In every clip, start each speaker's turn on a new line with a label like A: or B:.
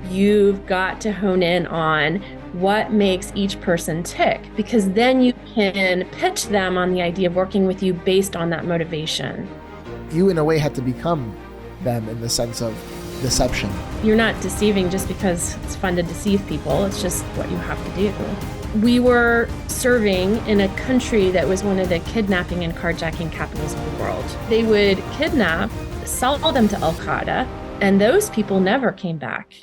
A: you've got to hone in on what makes each person tick, because then you can pitch them on the idea of working with you based on that motivation.
B: You, in a way, had to become them in the sense of deception.
A: You're not deceiving just because it's fun to deceive people. It's just what you have to do. We were serving in a country that was one of the kidnapping and carjacking capitals of the world. They would kidnap, sell them to Al-Qaeda, and those people never came back.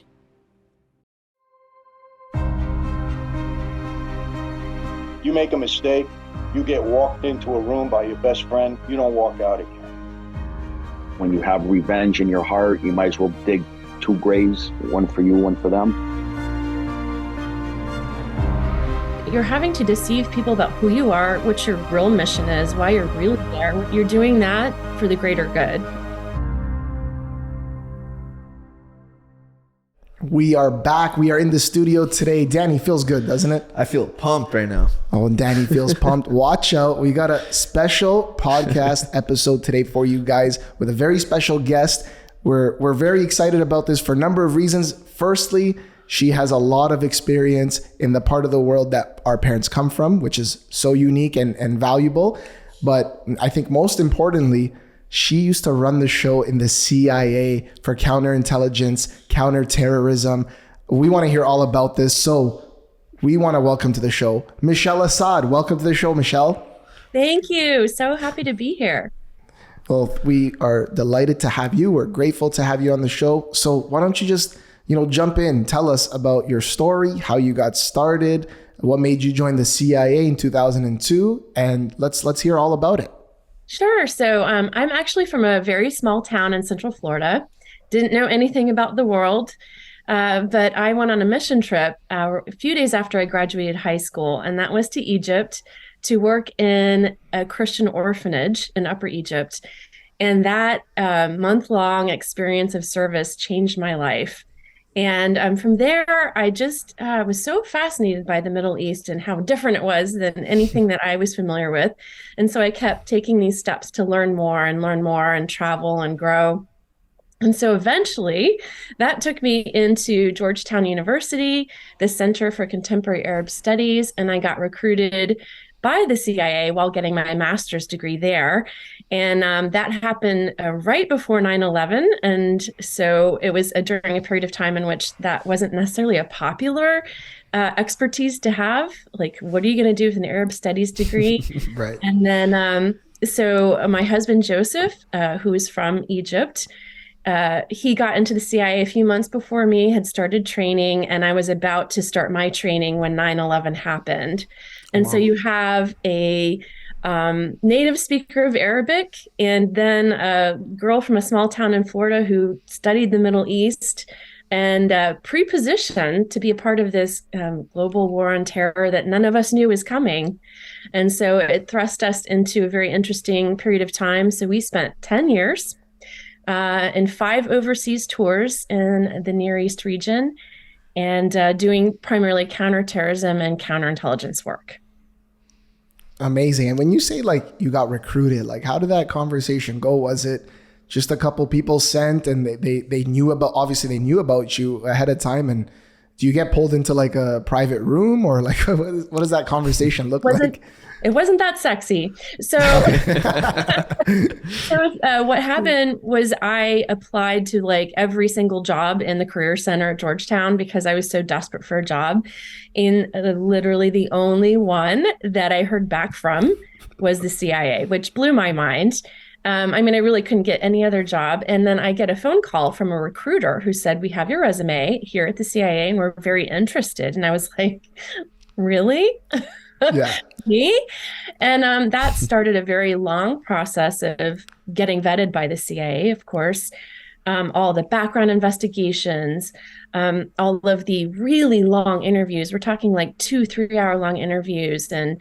C: You make a mistake, you get walked into a room by your best friend, you don't walk out again.
D: When you have revenge in your heart, you might as well dig two graves, one for you, one for them.
A: You're having to deceive people about who you are, what your real mission is, why you're really there. You're doing that for the greater good.
B: We are back. We are in the studio today. Danny, feels good, doesn't it?
E: I feel pumped right now.
B: Oh, Danny feels pumped. Watch out. We got a special podcast episode today for you guys with a very special guest. We're very excited about this for a number of reasons. Firstly, she has a lot of experience in the part of the world that our parents come from, which is so unique and valuable. But I think most importantly, she used to run the show in the CIA for counterintelligence, counterterrorism. We want to hear all about this. So we want to welcome to the show, Michele Assad. Welcome to the show, Michele.
A: Thank you. So happy to be here.
B: Well, we are delighted to have you. We're grateful to have you on the show. So why don't you just, jump in, tell us about your story, how you got started, what made you join the CIA in 2002, and let's hear all about it.
A: Sure. So I'm actually from a very small town in Central Florida. Didn't know anything about the world, but I went on a mission trip a few days after I graduated high school, and that was to Egypt to work in a Christian orphanage in Upper Egypt. And that month-long experience of service changed my life. And from there, I just was so fascinated by the Middle East and how different it was than anything that I was familiar with. And so I kept taking these steps to learn more and travel and grow. And so eventually that took me into Georgetown University, the Center for Contemporary Arab Studies, and I got recruited by the CIA while getting my master's degree there. And that happened right before 9/11. And so it was during a period of time in which that wasn't necessarily a popular expertise to have. Like, what are you going to do with an Arab studies degree?
B: Right.
A: And then, so my husband, Joseph, who is from Egypt, he got into the CIA a few months before me, had started training, and I was about to start my training when 9/11 happened. And wow. So you have a native speaker of Arabic, and then a girl from a small town in Florida who studied the Middle East and pre-positioned to be a part of this global war on terror that none of us knew was coming. And so it thrust us into a very interesting period of time. So we spent 10 years in 5 overseas tours in the Near East region, and doing primarily counterterrorism and counterintelligence work.
B: Amazing. And when you say like you got recruited, like how did that conversation go? Was it just a couple people sent and they knew about, obviously they knew about you ahead of time, and do you get pulled into like a private room, or like what does that conversation look like?
A: It wasn't that sexy. So, what happened was I applied to like every single job in the Career Center at Georgetown because I was so desperate for a job. And literally the only one that I heard back from was the CIA, which blew my mind. I really couldn't get any other job. And then I get a phone call from a recruiter who said, "We have your resume here at the CIA and we're very interested." And I was like, really?
B: Yeah.
A: Me? And that started a very long process of getting vetted by the CIA, of course, all the background investigations, all of the really long interviews. We're talking like 2-3 hour long interviews, and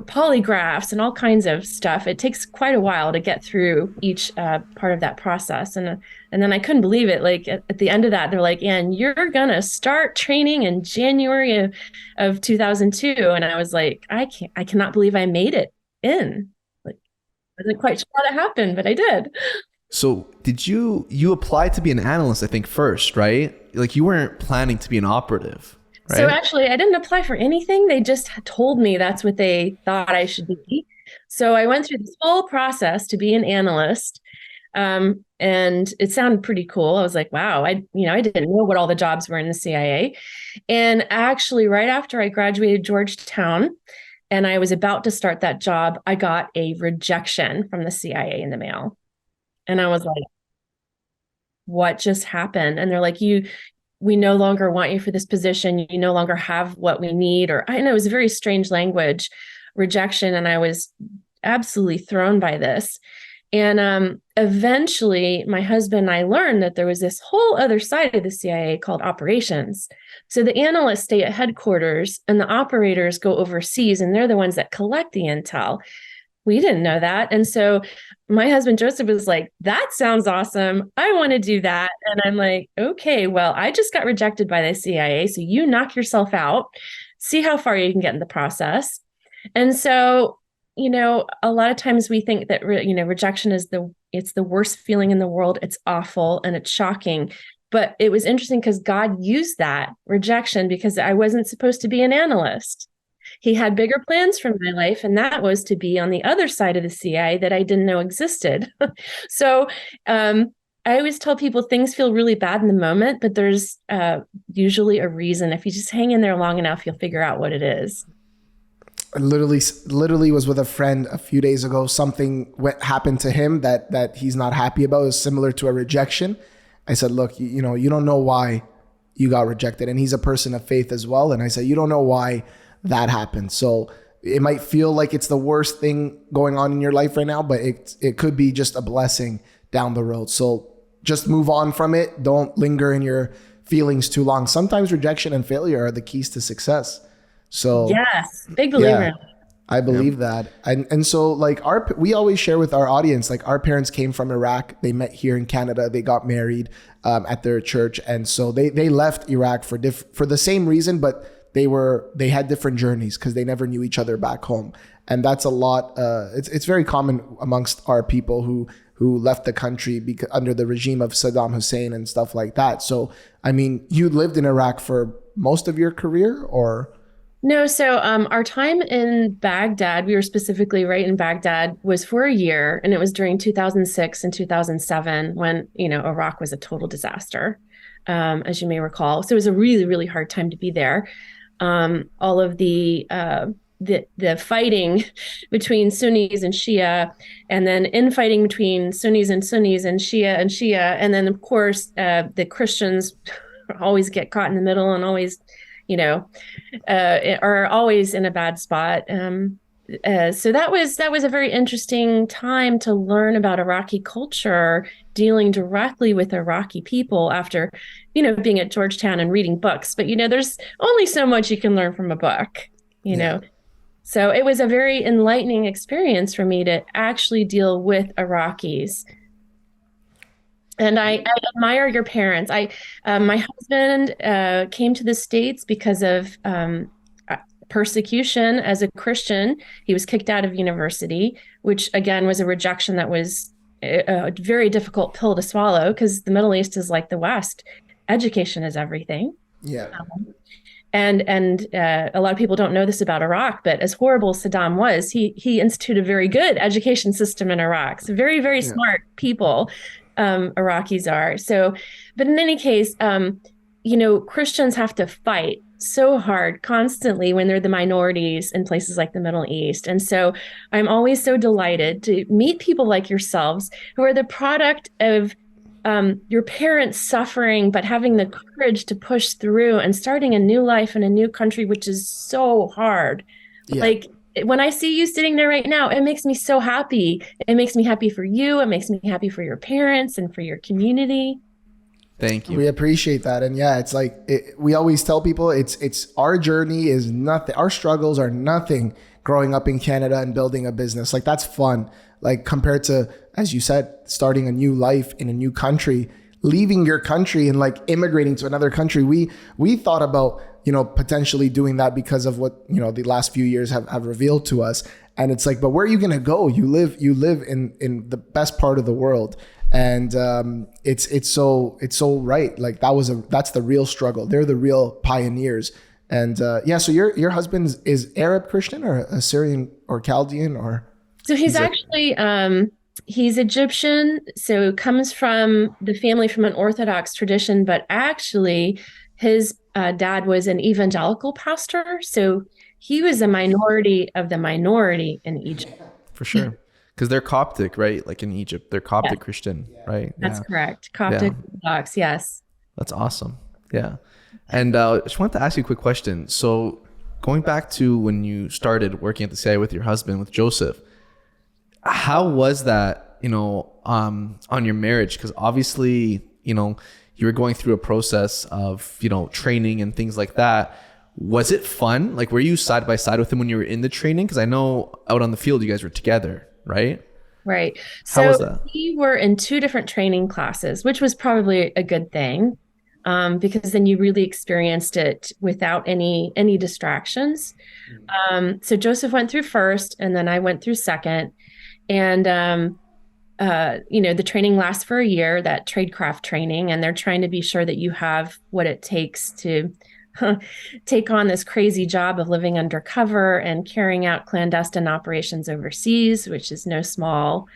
A: polygraphs and all kinds of stuff. It takes quite a while to get through each part of that process. And then I couldn't believe it. Like at the end of that, they're like, "And you're going to start training in January of 2002. And I was like, I cannot believe I made it in. Like, I wasn't quite sure how that happened, but I did.
E: So you applied to be an analyst, I think, first, right? Like you weren't planning to be an operative, right?
A: So actually, I didn't apply for anything. They just told me that's what they thought I should be. So I went through this whole process to be an analyst. And it sounded pretty cool. I was like, wow, I didn't know what all the jobs were in the CIA. And actually, right after I graduated Georgetown and I was about to start that job, I got a rejection from the CIA in the mail. And I was like, what just happened? And they're like, we no longer want you for this position. You no longer have what we need. Or I know it was a very strange language, rejection. And I was absolutely thrown by this. And eventually, my husband and I learned that there was this whole other side of the CIA called operations. So the analysts stay at headquarters and the operators go overseas, and they're the ones that collect the intel. We didn't know that. And so my husband, Joseph, was like, that sounds awesome. I want to do that. And I'm like, okay, well, I just got rejected by the CIA. So you knock yourself out, see how far you can get in the process. And so a lot of times we think that, rejection is it's the worst feeling in the world. It's awful and it's shocking. But it was interesting because God used that rejection because I wasn't supposed to be an analyst. He had bigger plans for my life, and that was to be on the other side of the CIA that I didn't know existed. So I always tell people things feel really bad in the moment, but there's usually a reason. If you just hang in there long enough, you'll figure out what it is.
B: I literally was with a friend a few days ago. Something happened to him that he's not happy about. It was similar to a rejection. I said, look, you don't know why you got rejected. And he's a person of faith as well. And I said, you don't know why that happened. So it might feel like it's the worst thing going on in your life right now, but it could be just a blessing down the road. So just move on from it. Don't linger in your feelings too long. Sometimes rejection and failure are the keys to success. So
A: yes, big believer.
B: Yeah, I believe that. And so like we always share with our audience, like our parents came from Iraq. They met here in Canada. They got married at their church. And so they left Iraq for the same reason, but they had different journeys because they never knew each other back home. And that's a lot. It's very common amongst our people who left the country under the regime of Saddam Hussein and stuff like that. So, I mean, you lived in Iraq for most of your career, or?
A: No, so our time in Baghdad, we were specifically right in Baghdad, was for a year, and it was during 2006 and 2007 when, Iraq was a total disaster, as you may recall. So it was a really, really hard time to be there. All of the fighting between Sunnis and Shia, and then infighting between Sunnis and Shia, and then of course the Christians always get caught in the middle and always, are always in a bad spot. So that was a very interesting time to learn about Iraqi culture, dealing directly with Iraqi people after, being at Georgetown and reading books. But, there's only so much you can learn from a book, know. So it was a very enlightening experience for me to actually deal with Iraqis. And I admire your parents. My husband came to the States because of persecution as a Christian. He was kicked out of university, which again was a rejection that was a very difficult pill to swallow because the Middle East is like the West. Education is everything.
B: Yeah.
A: And a lot of people don't know this about Iraq, but as horrible as Saddam was, he instituted a very good education system in Iraq. So very, very smart people. Iraqis are. So, but in any case, Christians have to fight so hard constantly when they're the minorities in places like the Middle East. And so I'm always so delighted to meet people like yourselves who are the product of your parents suffering, but having the courage to push through and starting a new life in a new country, which is so hard. Yeah. Like, when I see you sitting there right now, it makes me so happy. It makes me happy for you. It makes me happy for your parents and for your community.
E: Thank you.
B: We appreciate that. And yeah, it's like, we always tell people it's our journey is nothing. Our struggles are nothing growing up in Canada and building a business. Like, that's fun. Like, compared to, as you said, starting a new life in a new country, leaving your country and like immigrating to another country. We thought about, potentially doing that because of what, the last few years have revealed to us. And it's like, but where are you going to go? You live in the best part of the world. And it's so right. Like that's the real struggle. They're the real pioneers. And so your husband is Arab Christian or Assyrian or Chaldean or?
A: So he's actually he's Egyptian, so comes from the family from an Orthodox tradition, but actually his dad was an evangelical pastor, so he was a minority of the minority in Egypt.
E: For sure. Because they're Coptic, right? Like in Egypt, they're Coptic Christian, right?
A: That's correct. Coptic Orthodox, yes.
E: That's awesome. Yeah. And I just wanted to ask you a quick question. So going back to when you started working at the CIA with your husband, with Joseph, how was that, on your marriage? Because obviously, you were going through a process of, training and things like that. Was it fun? Like, were you side by side with him when you were in the training? Because I know out on the field, you guys were together, right?
A: Right.
E: How was
A: So
E: that?
A: we were in two different training classes, which was probably a good thing, because then you really experienced it without any distractions. So Joseph went through first, and then I went through second. And the training lasts for a year, that tradecraft training, and they're trying to be sure that you have what it takes to take on this crazy job of living undercover and carrying out clandestine operations overseas, which is no small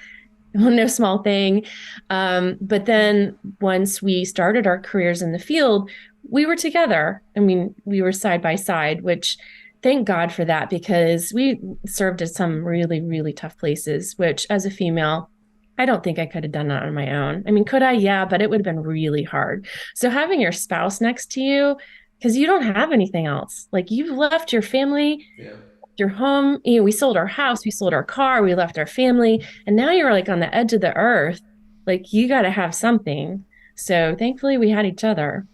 A: thing. But then once we started our careers in the field, we were together. I mean, we were side by side, which thank God for that, because we served at some really, really tough places, which as a female, I don't think I could have done that on my own. I mean, could I? Yeah, but it would have been really hard. So having your spouse next to you, because you don't have anything else. Like, you've left your family, your home. We sold our house, we sold our car, we left our family, and now you're like on the edge of the earth. Like, you got to have something. So thankfully we had each other.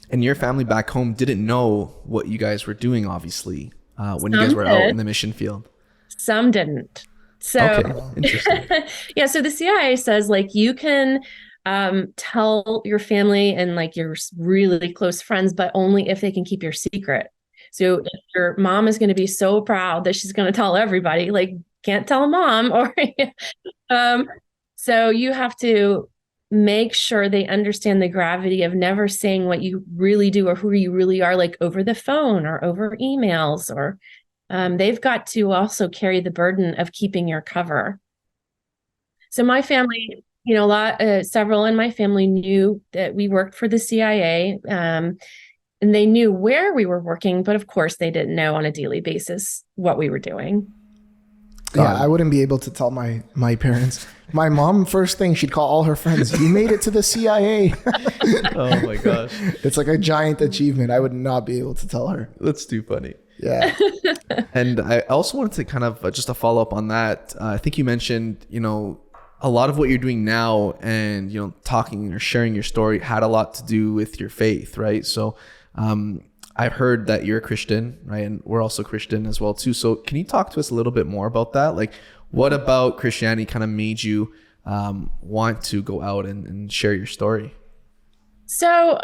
E: And your family back home didn't know what you guys were doing, obviously, when you guys were out in the mission field.
A: Some didn't. So,
E: okay, interesting.
A: Yeah, so the CIA says, like, you can tell your family and like your really close friends, but only if they can keep your secret. So if your mom is going to be so proud that she's going to tell everybody, like, can't tell mom, or so you have to make sure they understand the gravity of never saying what you really do or who you really are, like over the phone or over emails, or they've got to also carry the burden of keeping your cover. So my family, several in my family knew that we worked for the CIA, and they knew where we were working, but of course they didn't know on a daily basis what we were doing.
B: Yeah, I wouldn't be able to tell my parents. My mom, first thing, she'd call all her friends, "You made it to the CIA."
E: Oh my gosh.
B: It's like a giant achievement. I would not be able to tell her.
E: That's too funny.
B: Yeah.
E: And I also wanted to kind of just a follow up on that. I think you mentioned, a lot of what you're doing now and, talking or sharing your story had a lot to do with your faith, right? So I've heard that you're a Christian, right? And we're also Christian as well too. So can you talk to us a little bit more about that? Like, what about Christianity kind of made you want to go out and share your story?
A: So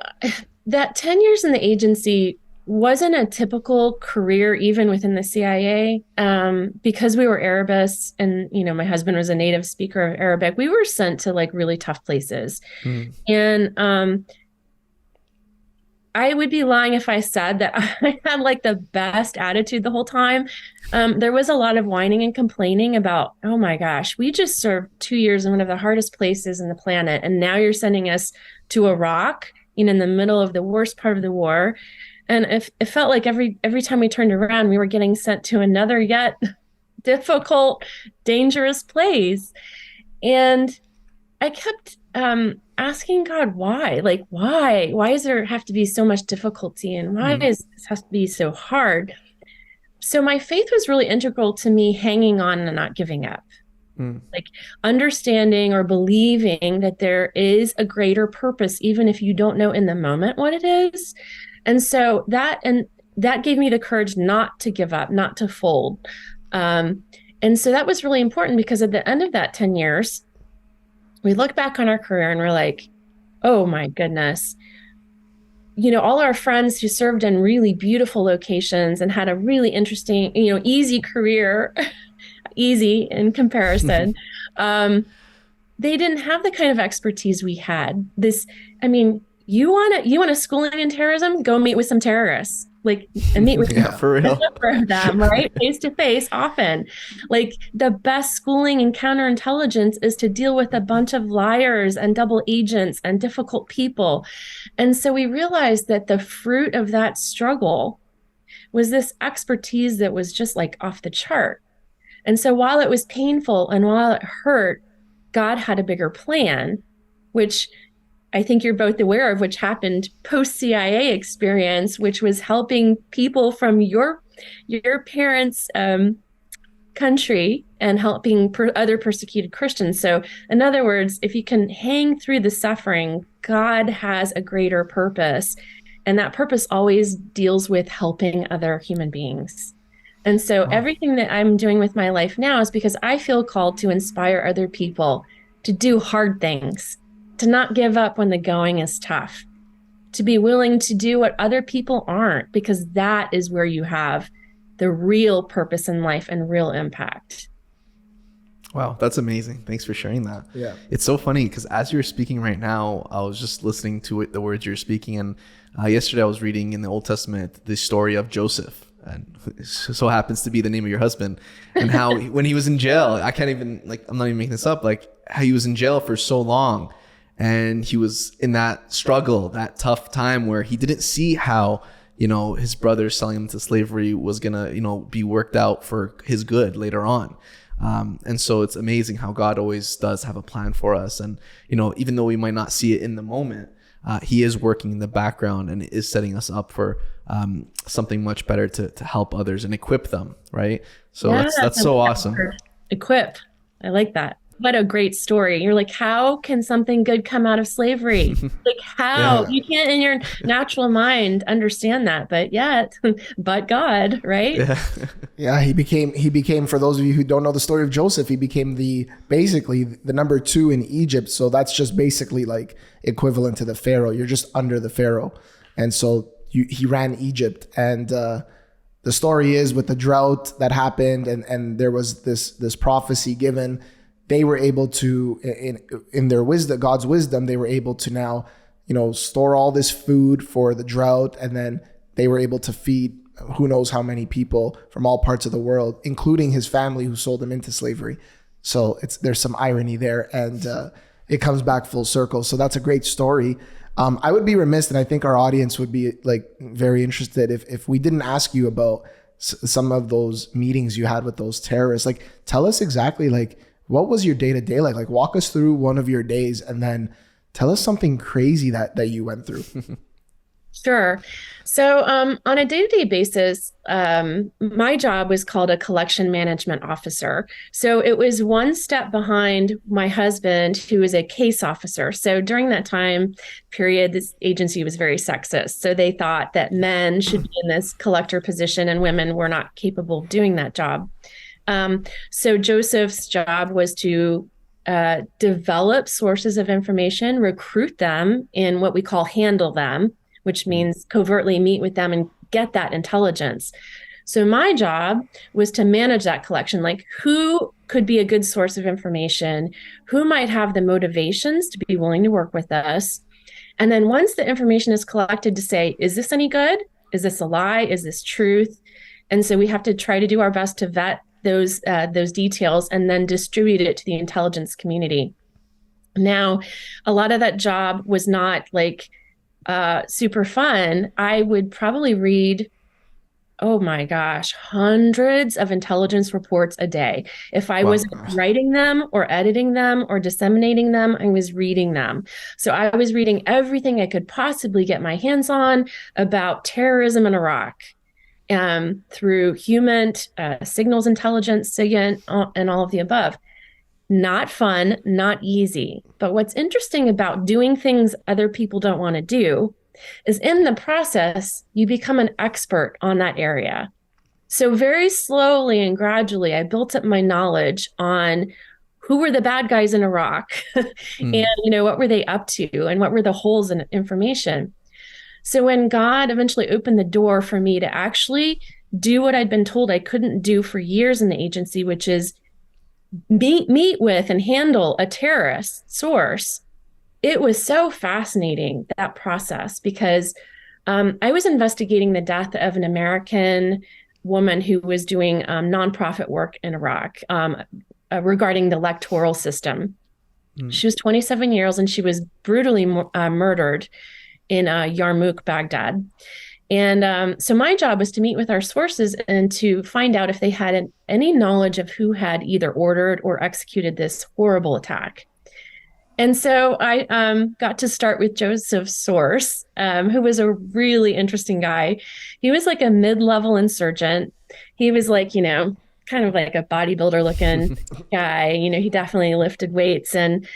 A: that 10 years in the agency wasn't a typical career even within the CIA, because we were Arabists and, my husband was a native speaker of Arabic. We were sent to like really tough places. And I would be lying if I said that I had like the best attitude the whole time. There was a lot of whining and complaining about, oh my gosh, we just served 2 years in one of the hardest places in the planet, and now you're sending us to Iraq, in the middle of the worst part of the war. And it felt like every time we turned around, we were getting sent to another yet difficult, dangerous place. And I kept asking God, why? Like, why? Why does there have to be so much difficulty? And why does this have to be so hard? So my faith was really integral to me hanging on and not giving up. Like understanding or believing that there is a greater purpose, even if you don't know in the moment what it is. And so that gave me the courage not to give up, not to fold. And so that was really important, because at the end of that 10 years, we look back on our career and we're like, oh my goodness, all our friends who served in really beautiful locations and had a really interesting, easy career, easy in comparison, they didn't have the kind of expertise we had. I mean, you want a schooling in terrorism? Go meet with some terrorists, like, and meet with
E: for real.
A: a number of them, right? Face to face, often. Like, the best schooling in counterintelligence is to deal with a bunch of liars and double agents and difficult people. And so we realized that the fruit of that struggle was this expertise that was just like off the chart. And so while it was painful and while it hurt, God had a bigger plan, which I think you're both aware of, which happened post-CIA experience, which was helping people from your parents' country and helping other persecuted Christians. So in other words, if you can hang through the suffering, God has a greater purpose. And that purpose always deals with helping other human beings. And so everything that I'm doing with my life now is because I feel called to inspire other people to do hard things, to not give up when the going is tough, to be willing to do what other people aren't, because that is where you have the real purpose in life and real impact.
E: Wow, that's amazing. Thanks for sharing that.
B: Yeah.
E: It's so funny because as you're speaking right now, I was just listening to the words you're speaking. And yesterday I was reading in the Old Testament the story of Joseph. And it so happens to be the name of your husband, and how when he was in jail, I can't even, like, I'm not even making this up, like how he was in jail for so long, and he was in that struggle, that tough time where he didn't see how, you know, his brothers selling him to slavery was gonna, you know, be worked out for his good later on. And so it's amazing how God always does have a plan for us. And, you know, even though we might not see it in the moment, he is working in the background and is setting us up for something much better to help others and equip them, right? So
A: Yeah,
E: that's so awesome.
A: Equip. I like that. What a great story. You're like, how can something good come out of slavery? Like, how?
B: Yeah.
A: You can't in your natural mind understand that, but yet, but God, right?
E: Yeah.
B: Yeah, he became, for those of you who don't know the story of Joseph, he became basically the number 2 in Egypt. So that's just basically like equivalent to the Pharaoh. You're just under the Pharaoh. And so he ran Egypt. And the story is, with the drought that happened and there was this prophecy given, they were able to, in their wisdom, God's wisdom, they were able to now, you know, store all this food for the drought. And then they were able to feed who knows how many people from all parts of the world, including his family who sold him into slavery. So there's some irony there, and it comes back full circle. So that's a great story. I would be remiss, and I think our audience would be like very interested if we didn't ask you about some of those meetings you had with those terrorists. Like, tell us exactly, like, what was your day to day like? Like, walk us through one of your days, and then tell us something crazy that you went through.
A: Sure. So on a day-to-day basis, my job was called a collection management officer. So it was one step behind my husband, who is a case officer. So during that time period, this agency was very sexist. So they thought that men should be in this collector position and women were not capable of doing that job. So Joseph's job was to develop sources of information, recruit them, in what we call handle them, which means covertly meet with them and get that intelligence. So my job was to manage that collection, like who could be a good source of information, who might have the motivations to be willing to work with us. And then once the information is collected, to say, is this any good? Is this a lie? Is this truth? And so we have to try to do our best to vet those details and then distribute it to the intelligence community. Now, a lot of that job was not like super fun. I would probably read, oh my gosh, hundreds of intelligence reports a day. If I wasn't writing them or editing them or disseminating them, I was reading them. So I was reading everything I could possibly get my hands on about terrorism in Iraq, through human signals intelligence, SIGINT, and all of the above. Not fun, not easy. But what's interesting about doing things other people don't want to do is, in the process, you become an expert on that area. So very slowly and gradually, I built up my knowledge on who were the bad guys in Iraq and, you know, what were they up to and what were the holes in information. So when God eventually opened the door for me to actually do what I'd been told I couldn't do for years in the agency, which is meet with and handle a terrorist source. It was so fascinating, that process, because I was investigating the death of an American woman who was doing nonprofit work in Iraq regarding the electoral system. She was 27 years and she was brutally murdered in Yarmouk, Baghdad. And so my job was to meet with our sources and to find out if they had any knowledge of who had either ordered or executed this horrible attack. And so I got to start with Joseph's source, who was a really interesting guy. He was like a mid-level insurgent. He was like, kind of like a bodybuilder looking guy. He definitely lifted weights. And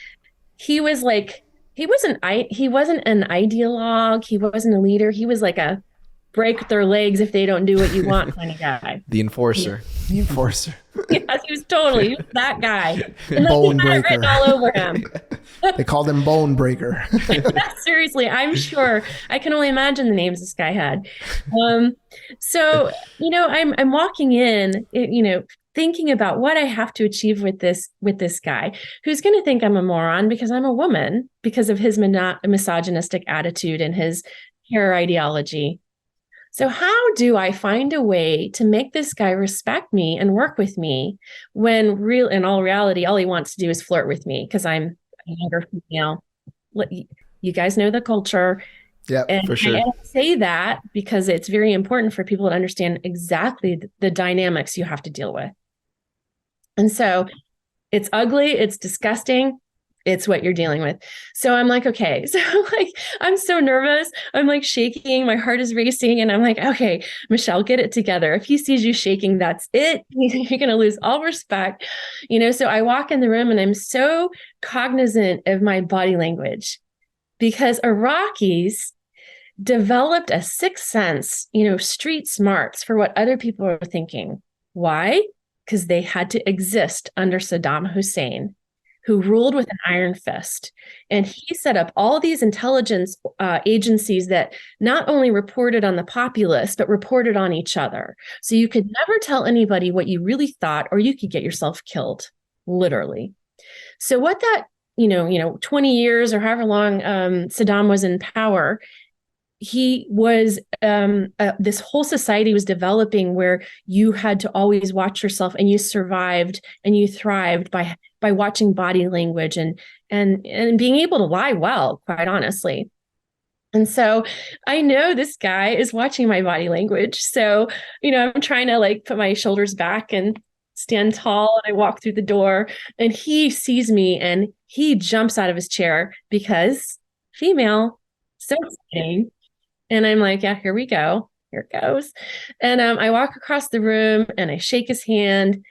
A: he was like, he wasn't an ideologue. He wasn't a leader. He was like a break their legs if they don't do what you want kind of guy.
E: The enforcer.
B: The enforcer.
A: Yes, he was that guy. And
B: Bone
A: he had it
B: breaker.
A: written all over him.
B: They called him Bone Breaker.
A: Seriously, I'm sure. I can only imagine the names this guy had. So, I'm walking in, thinking about what I have to achieve with this guy who's going to think I'm a moron because I'm a woman, because of his misogynistic attitude and his terror ideology. So how do I find a way to make this guy respect me and work with me when in all reality, all he wants to do is flirt with me because I'm a younger female? You guys know the culture.
B: Yeah,
E: for sure.
A: I say that because it's very important for people to understand exactly the dynamics you have to deal with. And so it's ugly, it's disgusting. It's what you're dealing with. So I'm like, okay. So I'm so nervous. I'm like shaking. My heart is racing. And I'm like, okay, Michele, get it together. If he sees you shaking, that's it. You're going to lose all respect. So I walk in the room and I'm so cognizant of my body language because Iraqis developed a sixth sense, street smarts for what other people are thinking. Why? Because they had to exist under Saddam Hussein, who ruled with an iron fist. And he set up all these intelligence agencies that not only reported on the populace, but reported on each other. So you could never tell anybody what you really thought, or you could get yourself killed, literally. So what that, 20 years or however long Saddam was in power, he was this whole society was developing where you had to always watch yourself, and you survived and you thrived by watching body language and being able to lie well, quite honestly. And so I know this guy is watching my body language. So, I'm trying to put my shoulders back and stand tall, and I walk through the door, and he sees me and he jumps out of his chair because female, so exciting. And I'm like, yeah, here we go. Here it goes. And I walk across the room and I shake his hand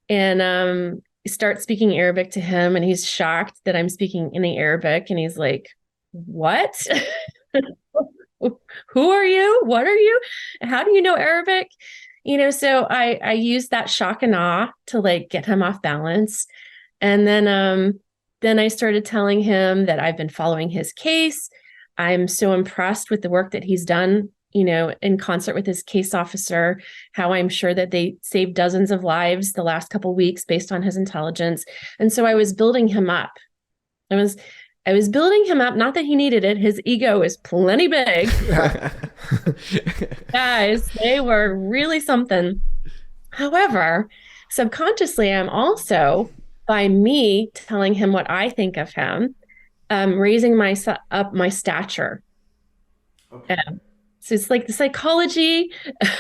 A: and start speaking Arabic to him. And he's shocked that I'm speaking any Arabic. And he's like, what? Who are you? What are you? How do you know Arabic? So I used that shock and awe to get him off balance. And then I started telling him that I've been following his case. I'm so impressed with the work that he's done, in concert with his case officer, how I'm sure that they saved dozens of lives the last couple of weeks based on his intelligence. And so I was building him up. I was building him up, not that he needed it. His ego is plenty big. Guys, they were really something. However, subconsciously, I'm also, by me telling him what I think of him, raising my stature. Okay. So it's like the psychology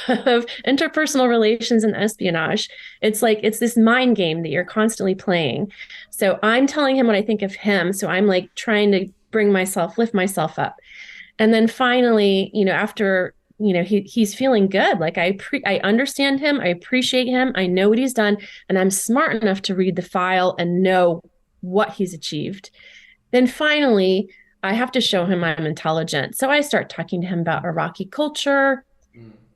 A: of interpersonal relations and espionage. It's this mind game that you're constantly playing. So I'm telling him what I think of him. So I'm trying to lift myself up. And then finally, after, he's feeling good. I understand him. I appreciate him. I know what he's done. And I'm smart enough to read the file and know what he's achieved. Then finally, I have to show him I'm intelligent. So I start talking to him about Iraqi culture.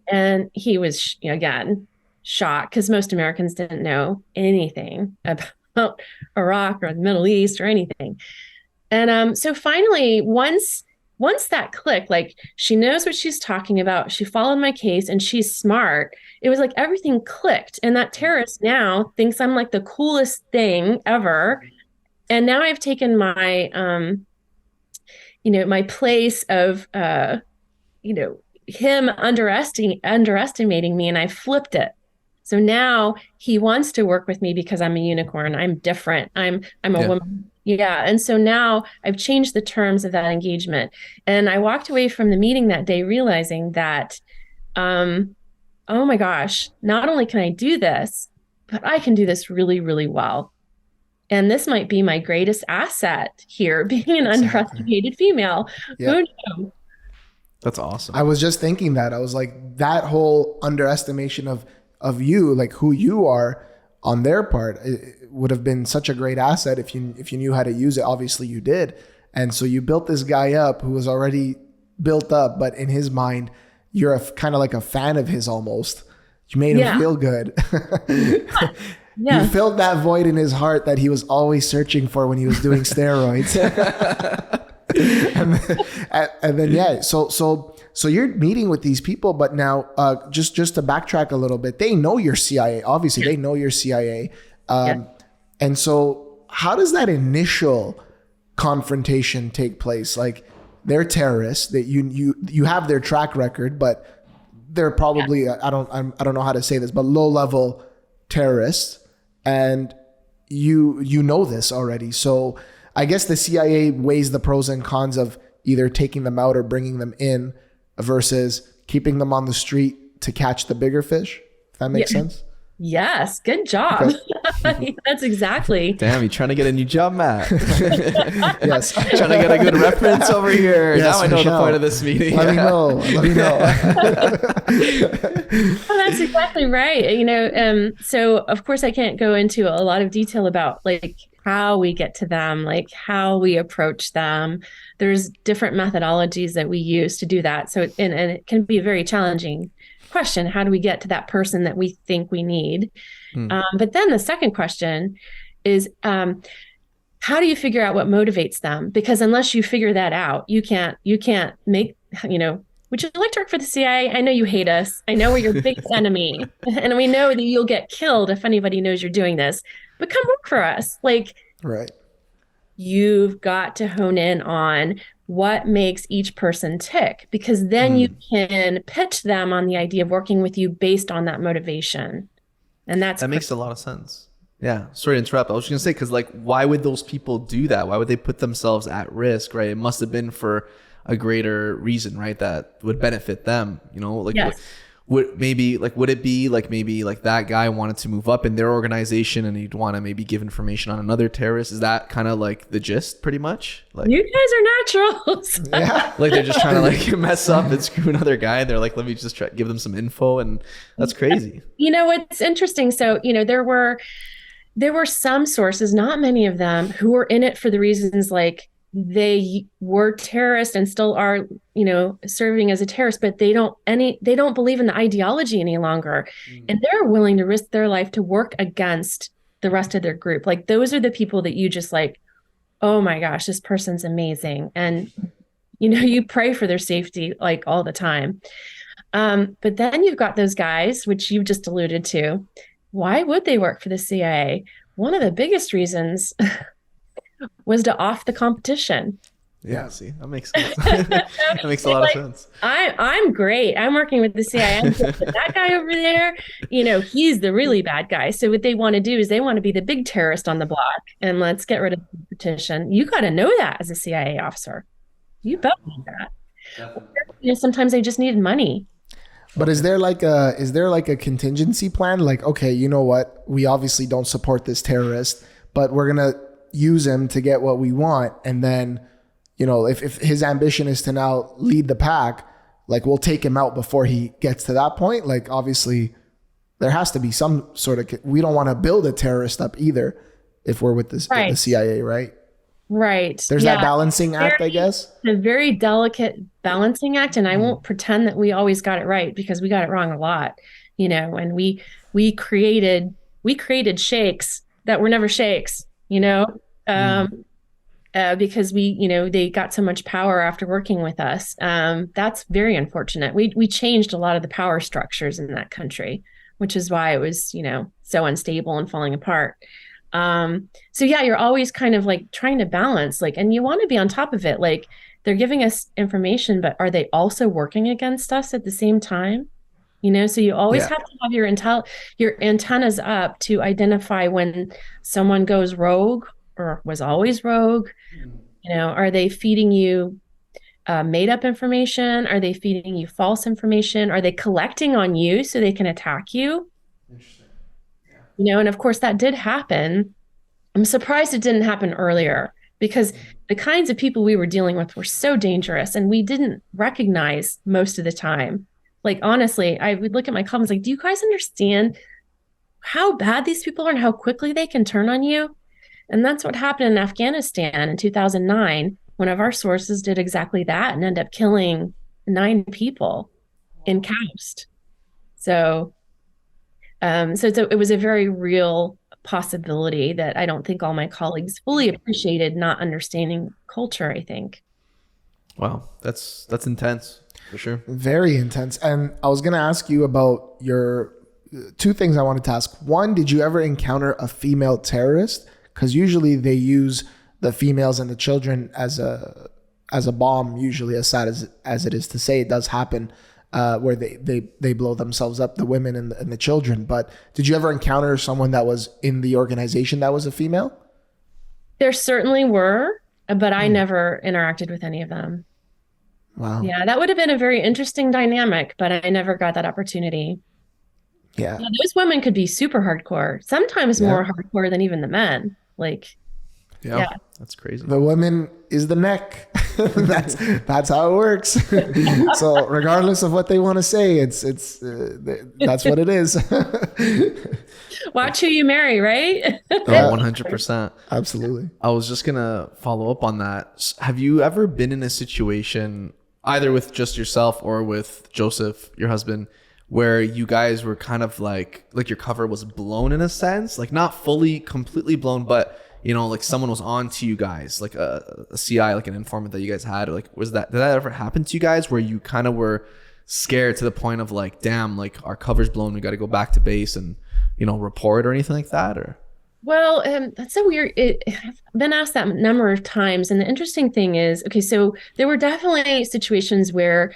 A: And he was, again, shocked because most Americans didn't know anything about Iraq or the Middle East or anything. And so finally, once once that clicked, like she knows what she's talking about, she followed my case and she's smart. It was like everything clicked. And that terrorist now thinks I'm like the coolest thing ever. And now I've taken my, my place of, him underestimating me, and I flipped it. So now he wants to work with me because I'm a unicorn. I'm different. I'm a woman. Yeah. And so now I've changed the terms of that engagement. And I walked away from the meeting that day realizing that, oh my gosh, not only can I do this, but I can do this really, really well. And this might be my greatest asset here, being an underestimated female.
B: Yeah.
A: Who knew?
E: That's awesome.
B: I was just thinking that. I was like, that whole underestimation of you, like who you are on their part, it would have been such a great asset if you knew how to use it. Obviously you did. And so you built this guy up who was already built up, but in his mind, you're kind of like a fan of his almost. You made him feel good. You filled that void in his heart that he was always searching for when he was doing steroids. and then so you're meeting with these people, but now just to backtrack a little bit, they know you're CIA. Obviously, they know you're CIA. And so how does that initial confrontation take place? Like, they're terrorists, that you have their track record, but they're probably I don't know how to say this, but low level terrorists, and you know this already. So I guess the CIA weighs the pros and cons of either taking them out or bringing them in versus keeping them on the street to catch the bigger fish. If that makes sense.
A: Yes, good job. Okay. That's exactly.
E: Damn, you trying to get a new job, Matt?
B: Yes.
E: Trying to get a good reference over here.
B: Yes,
E: now I know
B: Michelle,
E: the point of this meeting.
B: Let me know.
A: Oh, that's exactly right. So of course I can't go into a lot of detail about like how we get to them, like how we approach them. There's different methodologies that we use to do that. So and it can be a very challenging question. How do we get to that person that we think we need? But then the second question is, how do you figure out what motivates them? Because unless you figure that out, you can't make, would you like to work for the CIA? I know you hate us. I know we're your biggest enemy. And we know that you'll get killed if anybody knows you're doing this, but come work for us. Like,
B: Right.
A: You've got to hone in on what makes each person tick, because then you can pitch them on the idea of working with you based on that motivation. And that
E: makes a lot of sense. Yeah. Sorry to interrupt. I was just going to say, because like, why would those people do that? Why would they put themselves at risk, right? It must have been for a greater reason, right? That would benefit them, like would it be like maybe like that guy wanted to move up in their organization and he'd want to maybe give information on another terrorist? Is that kind of like the gist pretty much? Like,
A: you guys are naturals.
B: Yeah.
E: Like they're just trying to like mess up and screw another guy. They're like, let me just give them some info, and that's crazy. It's
A: interesting. So, there were some sources, not many of them, who were in it for the reasons like they were terrorists and still are, serving as a terrorist, but they don't believe in the ideology any longer. And they're willing to risk their life to work against the rest of their group. Like, those are the people that you just like, oh my gosh, this person's amazing. And, you pray for their safety like all the time. But then you've got those guys, which you've just alluded to. Why would they work for the CIA? One of the biggest reasons was to off the competition.
E: Yeah, see, that makes sense. That makes a lot of sense.
A: I'm great. I'm working with the CIA. That guy over there, he's the really bad guy. So what they want to do is they want to be the big terrorist on the block, and let's get rid of the competition. You got to know that as a CIA officer. You better know that. Sometimes they just needed money.
B: But is there like a contingency plan? Like, okay, you know what? We obviously don't support this terrorist, but we're going to use him to get what we want. And then, if his ambition is to now lead the pack, like, we'll take him out before he gets to that point. Like, obviously there has to be some sort of, we don't want to build a terrorist up either if we're with this, with the CIA, right?
A: Right.
B: There's that balancing act, I guess.
A: A very delicate balancing act. And I won't pretend that we always got it right, because we got it wrong a lot, and we created shakes that were never shakes, because they got so much power after working with us. That's very unfortunate. We changed a lot of the power structures in that country, which is why it was, so unstable and falling apart. So yeah, you're always kind of like trying to balance, like, and you want to be on top of it. Like, they're giving us information, but are they also working against us at the same time? So you always have to have your antennas up to identify when someone goes rogue or was always rogue. Are they feeding you made up information? Are they feeding you false information? Are they collecting on you so they can attack you? Interesting. Yeah. And of course that did happen. I'm surprised it didn't happen earlier, because the kinds of people we were dealing with were so dangerous and we didn't recognize most of the time. Like, honestly, I would look at my comments like, do you guys understand how bad these people are and how quickly they can turn on you? And that's what happened in Afghanistan in 2009. One of our sources did exactly that and ended up killing 9 people in KOUST. So it was a very real possibility that I don't think all my colleagues fully appreciated, not understanding culture, I think.
E: Wow, that's intense for sure.
B: Very intense. And I was going to ask you about your 2 things I wanted to ask. One, did you ever encounter a female terrorist? Because usually they use the females and the children as a bomb, usually, as sad as it is to say. It does happen where they blow themselves up, the women and the children. But did you ever encounter someone that was in the organization that was a female?
A: There certainly were, but I never interacted with any of them.
B: Wow.
A: Yeah, that would have been a very interesting dynamic, but I never got that opportunity.
B: Yeah.
A: Those women could be super hardcore, sometimes more hardcore than even the men. Like,
E: yeah, that's crazy.
B: The woman is the neck. that's how it works. So regardless of what they want to say, it's that's what it is.
A: Watch who you marry, right?
E: 100%.
B: Absolutely.
E: I was just gonna follow up on that. Have you ever been in a situation, either with just yourself or with Joseph, your husband, where you guys were kind of like your cover was blown in a sense, like not fully completely blown, but like someone was on to you guys, like a CI, like an informant that you guys had? Like, did that ever happen to you guys where you kind of were scared to the point of like, damn, like our cover's blown, we got to go back to base and report or anything like that? Or
A: well, that's so weird. I've been asked that a number of times, and the interesting thing is, okay, so there were definitely situations where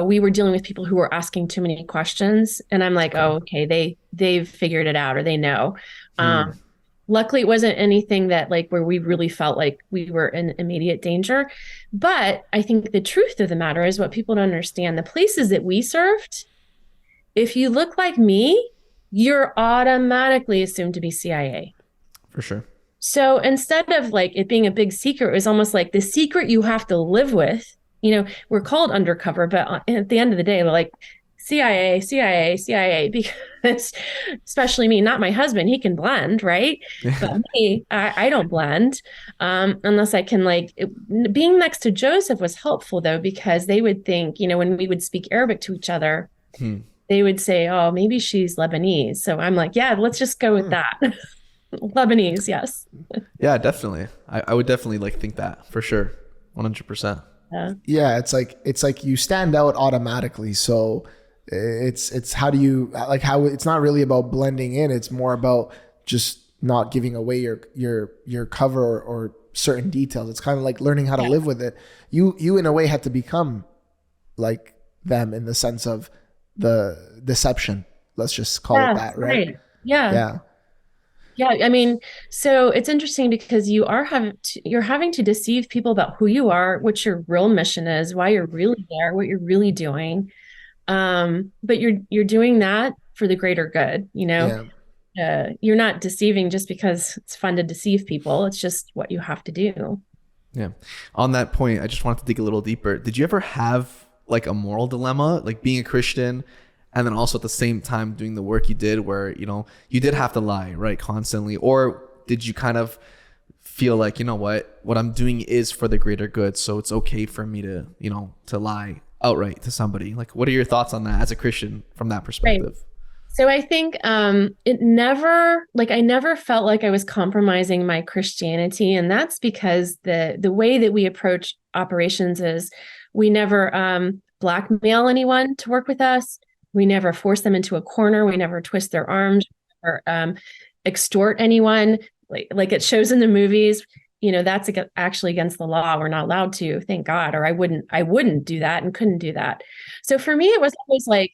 A: we were dealing with people who were asking too many questions, and I'm like, oh, okay, they've figured it out, or they know. Luckily, it wasn't anything that like where we really felt like we were in immediate danger. But I think the truth of the matter is what people don't understand. The places that we served, if you look like me, you're automatically assumed to be CIA.
E: For sure.
A: So instead of like it being a big secret, it was almost like the secret you have to live with. We're called undercover, but at the end of the day, we're like CIA, CIA, CIA, because especially me, not my husband, he can blend, right? But me, I don't blend unless I can being next to Joseph was helpful though, because they would think, when we would speak Arabic to each other, they would say, oh, maybe she's Lebanese. So I'm like, yeah, let's just go with that. Lebanese, yes.
E: Yeah, definitely. I would definitely think that for sure. 100%.
B: Yeah, it's like you stand out automatically. So it's how do you how it's not really about blending in. It's more about just not giving away your cover or certain details. It's kind of like learning how to live with it. You in a way had to become like them in the sense of the deception. Let's just call it that, right?
A: Yeah. I mean, so it's interesting because you're having to deceive people about who you are, what your real mission is, why you're really there, what you're really doing. But you're doing that for the greater good, you're not deceiving just because it's fun to deceive people. It's just what you have to do.
E: Yeah. On that point, I just wanted to dig a little deeper. Did you ever have a moral dilemma, like being a Christian and then also at the same time doing the work you did where, you did have to lie, right, constantly? Or did you kind of feel like, what I'm doing is for the greater good, so it's okay for me to, to lie outright to somebody? Like, what are your thoughts on that as a Christian from that perspective?
A: Right. So I think it never like I never felt like I was compromising my Christianity, and that's because the way that we approach operations is we never blackmail anyone to work with us. We never force them into a corner. We never twist their arms or extort anyone. Like it shows in the movies, that's actually against the law. We're not allowed to, thank God, or I wouldn't do that and couldn't do that. So for me, it was always like,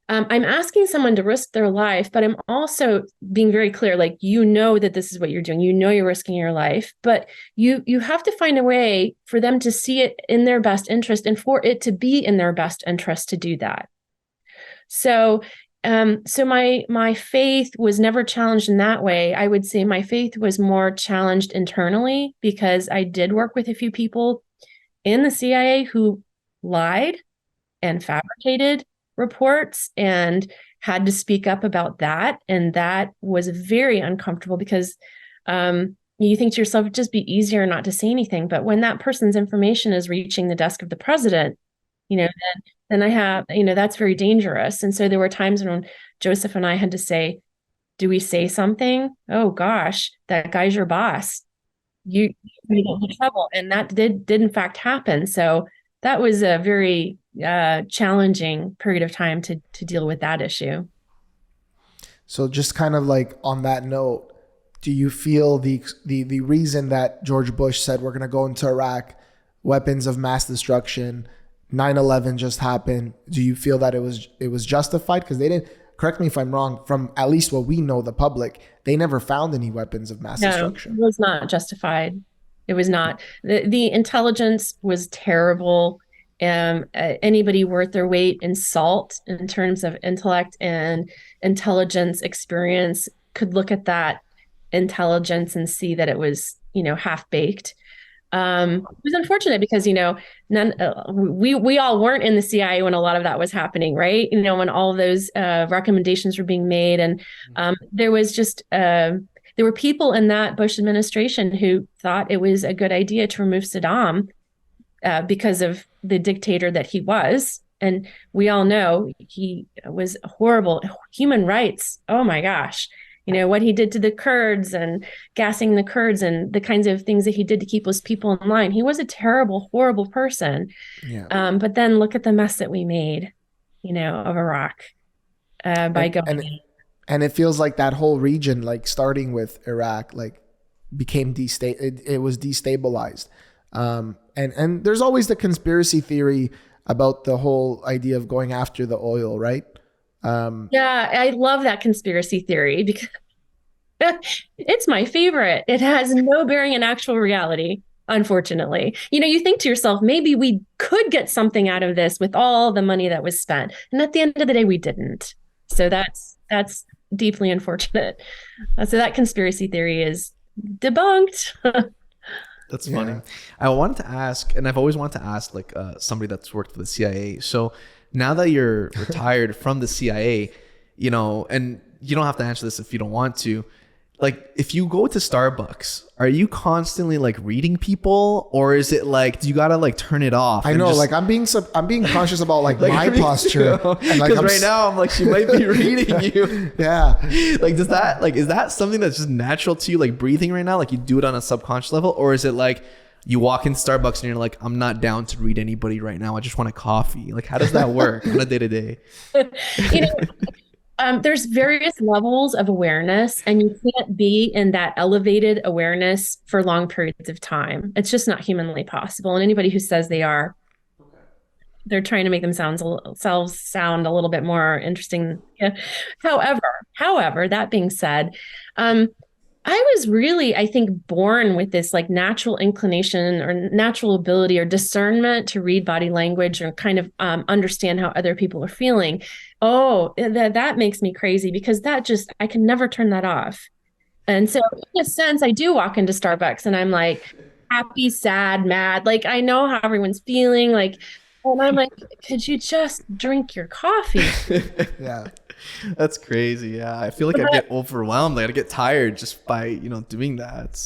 A: I'm asking someone to risk their life, but I'm also being very clear, like, that this is what you're doing. You're risking your life, but you have to find a way for them to see it in their best interest and for it to be in their best interest to do that. So, my faith was never challenged in that way. I would say my faith was more challenged internally because I did work with a few people in the CIA who lied and fabricated reports and had to speak up about that. And that was very uncomfortable because you think to yourself, it'd just be easier not to say anything. But when that person's information is reaching the desk of the president, then I have, that's very dangerous. And so there were times when Joseph and I had to say, do we say something? Oh gosh, that guy's your boss. You get into trouble. And that did in fact happen. So that was a very challenging period of time to deal with that issue.
B: So just kind of like on that note, do you feel the reason that George Bush said we're going to go into Iraq, weapons of mass destruction, 9/11 just happened, do you feel that it was justified? Because they didn't, correct me if I'm wrong, from at least what we know, the public, they never found any weapons of mass destruction.
A: It was not justified. It was not. The intelligence was terrible. Anybody worth their weight in salt in terms of intellect and intelligence experience could look at that intelligence and see that it was, half-baked. It was unfortunate because, we all weren't in the CIA when a lot of that was happening, right? When all of those recommendations were being made. And there were people in that Bush administration who thought it was a good idea to remove Saddam because of the dictator that he was. And we all know he was horrible. Human rights, oh my gosh. What he did to the Kurds and gassing the Kurds and the kinds of things that he did to keep those people in line. He was a terrible, horrible person. Yeah. But then look at the mess that we made, of Iraq by going in.
B: And it feels like that whole region, like starting with Iraq, like became it was destabilized. And there's always the conspiracy theory about the whole idea of going after the oil, right?
A: Yeah, I love that conspiracy theory because it's my favorite. It has no bearing in actual reality, unfortunately. You think to yourself, maybe we could get something out of this with all the money that was spent. And at the end of the day, we didn't. So that's deeply unfortunate. So that conspiracy theory is debunked.
E: That's funny. Yeah. I wanted to ask, and I've always wanted to ask, like somebody that's worked for the CIA. So now that you're retired from the CIA, and you don't have to answer this if you don't want to, like if you go to Starbucks, are you constantly like reading people, or is it like, do you gotta like turn it off?
B: I know, like I'm being conscious about like my posture.
E: And like right now I'm like, she might be reading you.
B: Yeah.
E: Like is that something that's just natural to you, like breathing right now? Like you do it on a subconscious level, or is it like you walk into Starbucks and you're like, I'm not down to read anybody right now. I just want a coffee. Like, how does that work on a day-to-day?
A: There's various levels of awareness, and you can't be in that elevated awareness for long periods of time. It's just not humanly possible. And anybody who says they are, they're trying to make themselves sound a little bit more interesting. Yeah. However, that being said, I was really, I think, born with this like natural inclination or natural ability or discernment to read body language or kind of understand how other people are feeling. Oh, that makes me crazy because I can never turn that off. And so in a sense, I do walk into Starbucks and I'm like happy, sad, mad. Like I know how everyone's feeling. Like, and I'm like, could you just drink your coffee?
B: Yeah.
E: That's crazy. Yeah. I feel like I get overwhelmed. Like I get tired just by, doing that.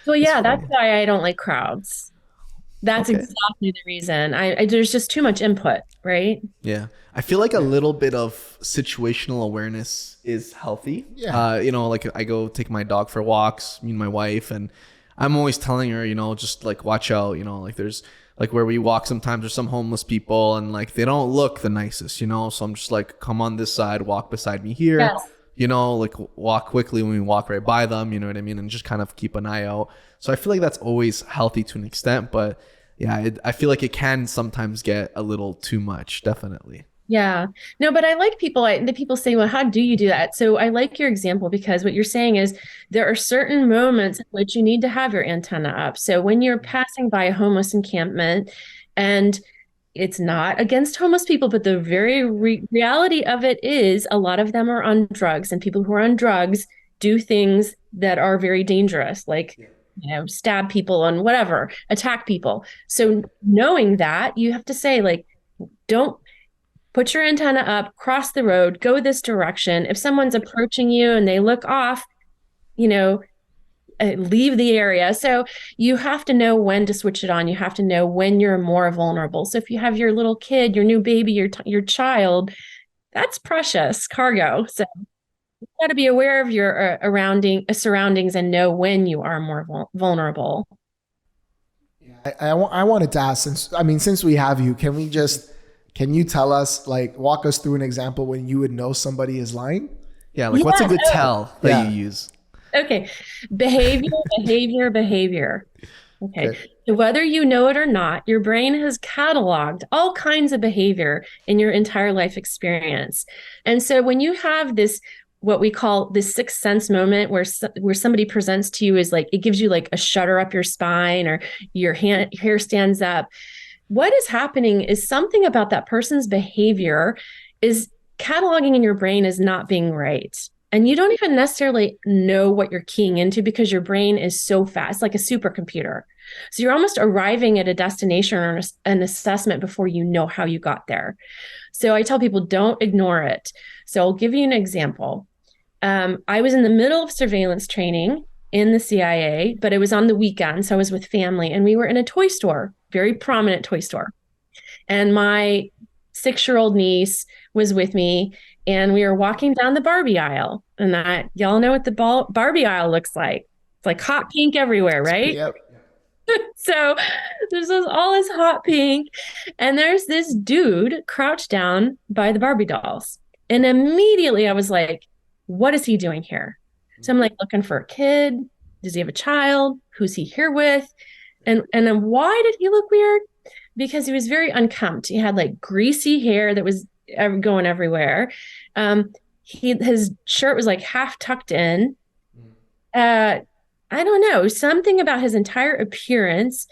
A: So yeah, that's why I don't like crowds. That's
E: Okay.
A: exactly the reason. There's just too much input, right?
E: Yeah. I feel like a little bit of situational awareness is healthy.
B: Yeah.
E: Like I go take my dog for walks, me and my wife, and I'm always telling her, just like watch out, like there's like where we walk sometimes there's some homeless people and like they don't look the nicest, so I'm just like, come on this side, walk beside me here.
A: Yes.
E: Like walk quickly when we walk right by them, you know what I mean? And just kind of keep an eye out. So I feel like that's always healthy to an extent, but yeah, I feel like it can sometimes get a little too much, definitely.
A: Yeah. No, but I like the people say, well, how do you do that? So I like your example because what you're saying is there are certain moments in which you need to have your antenna up. So when you're passing by a homeless encampment, and it's not against homeless people, but the very reality of it is a lot of them are on drugs, and people who are on drugs do things that are very dangerous, like stab people and whatever, attack people. So knowing that, you have to say, like, don't put your antenna up, cross the road, go this direction. If someone's approaching you and they look off, leave the area. So you have to know when to switch it on. You have to know when you're more vulnerable. So if you have your little kid, your new baby, your child, that's precious cargo. So you've got to be aware of your surroundings and know when you are more vulnerable.
B: I wanted to ask, since we have you, can you tell us, like, walk us through an example when you would know somebody is lying?
E: Yeah, like what's a good tell that you use?
A: Okay. Behavior. Okay. So whether you know it or not, your brain has cataloged all kinds of behavior in your entire life experience. And so when you have this, what we call this sixth sense moment where somebody presents to you is like, it gives you like a shudder up your spine or your hair stands up. What is happening is something about that person's behavior is cataloging in your brain as not being right. And you don't even necessarily know what you're keying into because your brain is so fast, like a supercomputer. So you're almost arriving at a destination or an assessment before you know how you got there. So I tell people, don't ignore it. So I'll give you an example. I was in the middle of surveillance training in the CIA, but it was on the weekend. So I was with family and we were in a toy store, very prominent toy store. And my 6-year-old niece was with me and we were walking down the Barbie aisle. And y'all know what the Barbie aisle looks like. It's like hot pink everywhere, right?
B: Yep.
A: So there's all this hot pink. And there's this dude crouched down by the Barbie dolls. And immediately I was like, what is he doing here? So I'm like looking for a kid. Does he have a child? Who's he here with? And then why did he look weird? Because he was very unkempt. He had like greasy hair that was going everywhere. His shirt was like half tucked in. I don't know. Something about his entire appearance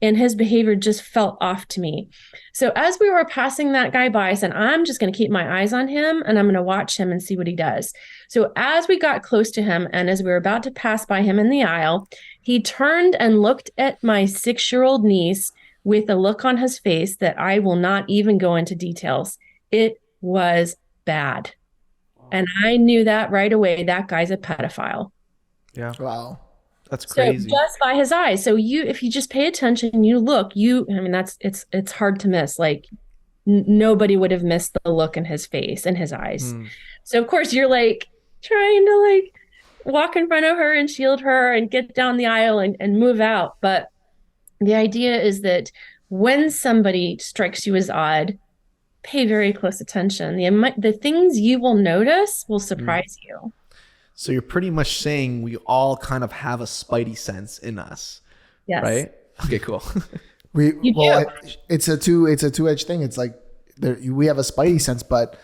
A: and his behavior just felt off to me. So as we were passing that guy by, I said, I'm just going to keep my eyes on him and I'm going to watch him and see what he does. So as we got close to him and as we were about to pass by him in the aisle, he turned and looked at my 6-year-old niece with a look on his face that I will not even go into details. It was bad. And I knew that right away. That guy's a pedophile.
E: Yeah.
B: Wow.
E: That's crazy.
A: So just by his eyes. So if you just pay attention, you look, it's hard to miss. Like nobody would have missed the look in his face and his eyes. So of course you're like trying to like walk in front of her and shield her and get down the aisle and move out. But the idea is that when somebody strikes you as odd, pay very close attention. The things you will notice will surprise you.
E: So you're pretty much saying we all kind of have a spidey sense in us.
A: Yes.
E: Right? Okay, cool.
B: It's a two-edged thing. It's like we have a spidey sense, but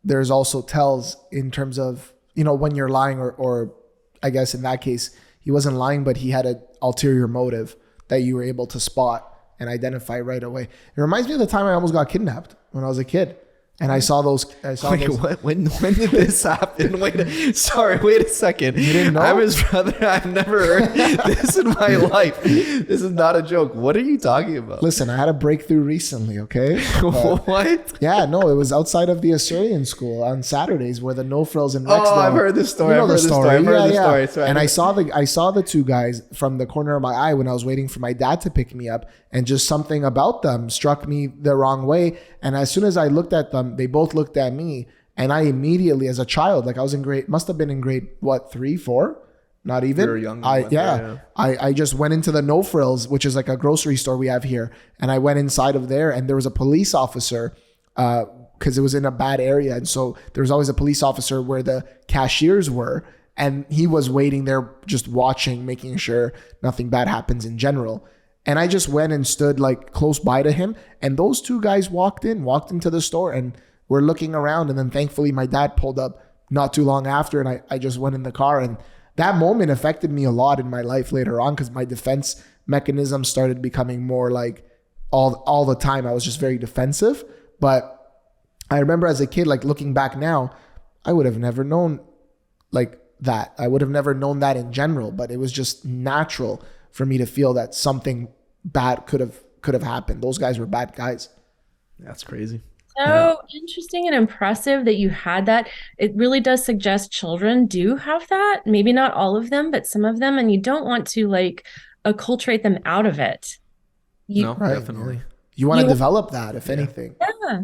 B: there's also tells in terms of, when you're lying or I guess in that case, he wasn't lying, but he had an ulterior motive that you were able to spot and identify right away. It reminds me of the time I almost got kidnapped when I was a kid. And I saw those.
E: Wait, what? When did this happen? Wait a second. You didn't know? I'm his brother. I've never heard this in my life. This is not a joke. What are you talking about?
B: Listen, I had a breakthrough recently, okay?
E: What?
B: Yeah, no, it was outside of the Assyrian school on Saturdays where the no frills in Rexdale.
E: Oh, I've heard this story. I've heard this story.
B: And I saw the two guys from the corner of my eye when I was waiting for my dad to pick me up, and just something about them struck me the wrong way. And as soon as I looked at them, they both looked at me, and I immediately, as a child, like I was in must have been in grade, 3, 4? Not even.
E: You're young.
B: I just went into the No Frills, which is like a grocery store we have here. And I went inside of there, and there was a police officer, because it was in a bad area. And so there was always a police officer where the cashiers were. And he was waiting there, just watching, making sure nothing bad happens in general. And I just went and stood like close by to him. And those two guys walked into the store, and were looking around. And then thankfully my dad pulled up not too long after, and I just went in the car. And that moment affected me a lot in my life later on, because my defense mechanism started becoming more like all the time. I was just very defensive. But I remember as a kid, like looking back now, I would have never known like that. I would have never known that in general, but it was just natural for me to feel that something bad could have happened. Those guys were bad guys.
E: That's crazy.
A: So interesting and impressive that you had that. It really does suggest children do have that. Maybe not all of them, but some of them. And you don't want to like acculturate them out of it.
E: Definitely.
B: You want to develop that, if anything.
A: Yeah.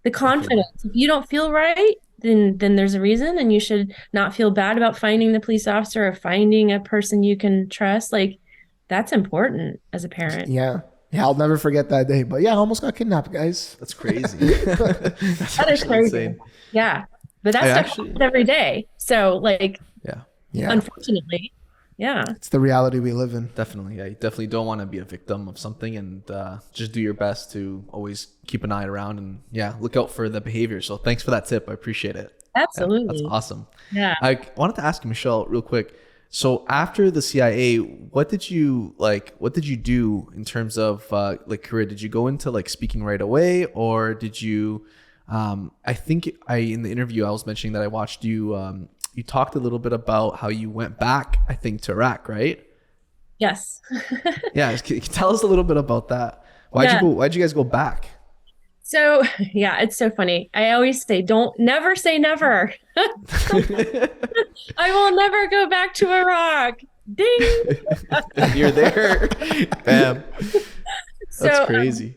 A: The confidence. Definitely. If you don't feel right, then there's a reason, and you should not feel bad about finding the police officer or finding a person you can trust. Like, that's important as a parent.
B: Yeah. Yeah, I'll never forget that day. But yeah, I almost got kidnapped, guys.
E: That's crazy.
A: That is crazy. Insane. Yeah. But that's happens every day. So like,
B: yeah.
A: Unfortunately, yeah.
B: It's the reality we live in.
E: Definitely. Yeah. You definitely don't want to be a victim of something, and just do your best to always keep an eye around and look out for the behavior. So thanks for that tip. I appreciate it.
A: Absolutely.
E: Yeah, that's awesome.
A: Yeah.
E: I wanted to ask you, Michelle, real quick. So after the CIA, what did you do in terms of like career? Did you go into like speaking right away, or did you, I think in the interview I was mentioning that I watched you, you talked a little bit about how you went back, I think, to Iraq, right?
A: Yes.
E: Yeah. Can you tell us a little bit about that? Why'd you guys go back?
A: So yeah, it's so funny. I always say, never say never. I will never go back to Iraq. Ding.
E: You're there. Bam. That's crazy.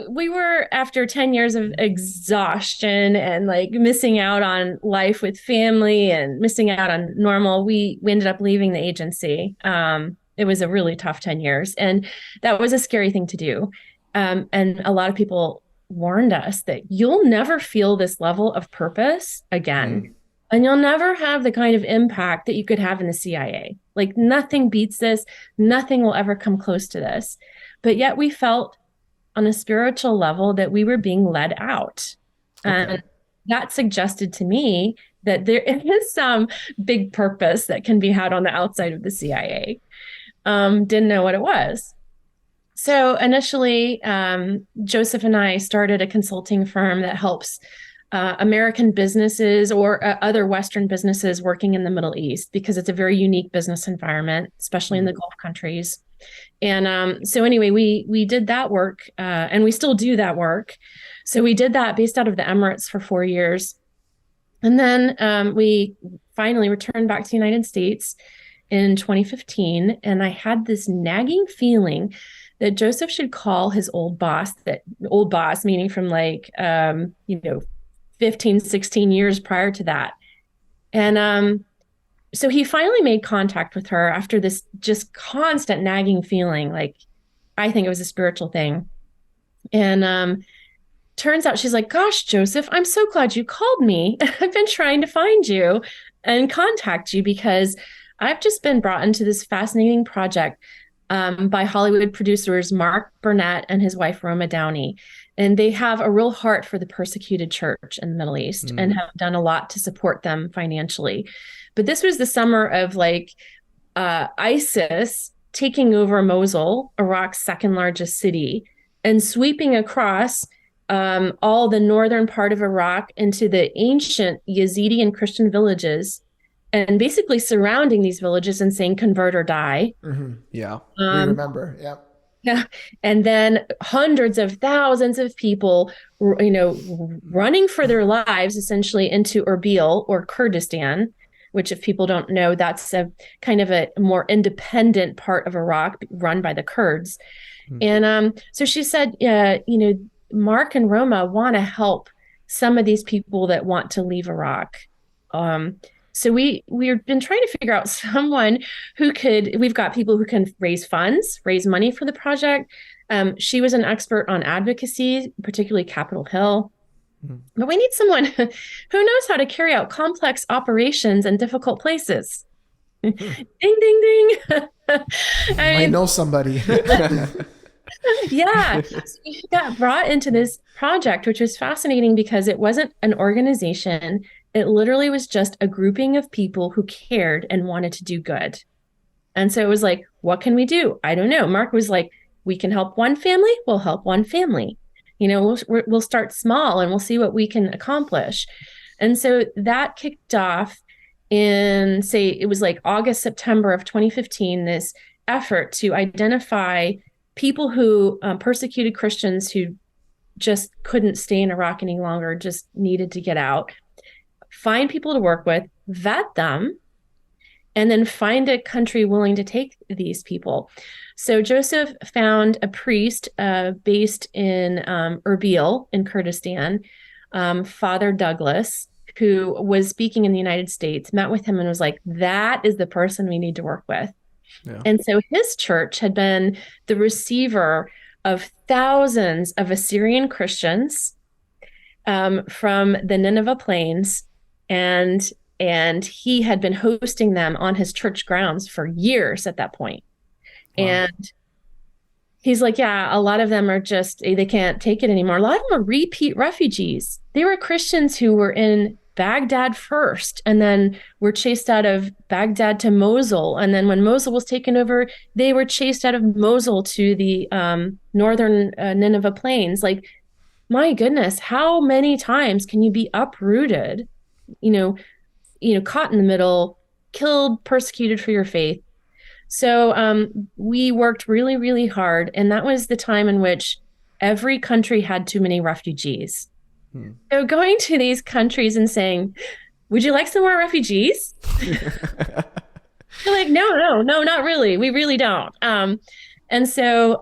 A: We were, after 10 years of exhaustion and like missing out on life with family and missing out on normal, we ended up leaving the agency. It was a really tough 10 years, and that was a scary thing to do. And a lot of people warned us that you'll never feel this level of purpose again. And you'll never have the kind of impact that you could have in the CIA. Like, nothing beats this. Nothing will ever come close to this. But yet we felt on a spiritual level that we were being led out. Okay. And that suggested to me that there is some big purpose that can be had on the outside of the CIA. Didn't know what it was. So initially, Joseph and I started a consulting firm that helps American businesses or other Western businesses working in the Middle East, because it's a very unique business environment, especially in the Gulf countries. And so anyway, we did that work, and we still do that work. So we did that based out of the Emirates for 4 years. And then we finally returned back to the United States in 2015. And I had this nagging feeling that Joseph should call his old boss, meaning from like, 15, 16 years prior to that. And so he finally made contact with her after this just constant nagging feeling. Like, I think it was a spiritual thing. And turns out she's like, gosh, Joseph, I'm so glad you called me. I've been trying to find you and contact you because I've just been brought into this fascinating project by Hollywood producers Mark Burnett and his wife Roma Downey. And they have a real heart for the persecuted church in the Middle East and have done a lot to support them financially. But this was the summer of like ISIS taking over Mosul, Iraq's second largest city, and sweeping across all the northern part of Iraq into the ancient Yazidi and Christian villages, and basically surrounding these villages and saying, convert or die.
E: Yeah.
B: We remember. Yeah.
A: Yeah. And then hundreds of thousands of people, running for their lives essentially into Erbil or Kurdistan, which, if people don't know, that's a kind of a more independent part of Iraq run by the Kurds. And so she said, Mark and Roma want to help some of these people that want to leave Iraq. So we've been trying to figure out someone we've got people who can raise money for the project. She was an expert on advocacy, particularly Capitol Hill. But we need someone who knows how to carry out complex operations in difficult places. Ding, ding, ding.
B: I know somebody.
A: Yeah. So we got brought into this project, which was fascinating because it wasn't an organization. It literally was just a grouping of people who cared and wanted to do good. And so it was like, what can we do? I don't know. Mark was like, we can help one family. We'll help one family. We'll start small and we'll see what we can accomplish. And so that kicked off in, say, it was like August, September of 2015, this effort to identify people who persecuted Christians who just couldn't stay in Iraq any longer, just needed to get out, find people to work with, vet them, and then find a country willing to take these people. So Joseph found a priest based in Erbil in Kurdistan, Father Douglas, who was speaking in the United States, met with him and was like, that is the person we need to work with. Yeah. And so his church had been the receiver of thousands of Assyrian Christians from the Nineveh Plains, and he had been hosting them on his church grounds for years at that point. Wow. And he's like, yeah, a lot of them are just, they can't take it anymore. A lot of them are repeat refugees. They were Christians who were in Baghdad first, and then were chased out of Baghdad to Mosul. And then when Mosul was taken over, they were chased out of Mosul to the northern Nineveh Plains. Like, my goodness, how many times can you be uprooted, caught in the middle, killed, persecuted for your faith? So we worked really, really hard. And that was the time in which every country had too many refugees. So going to these countries and saying, would you like some more refugees? They're like, no, not really. We really don't. And so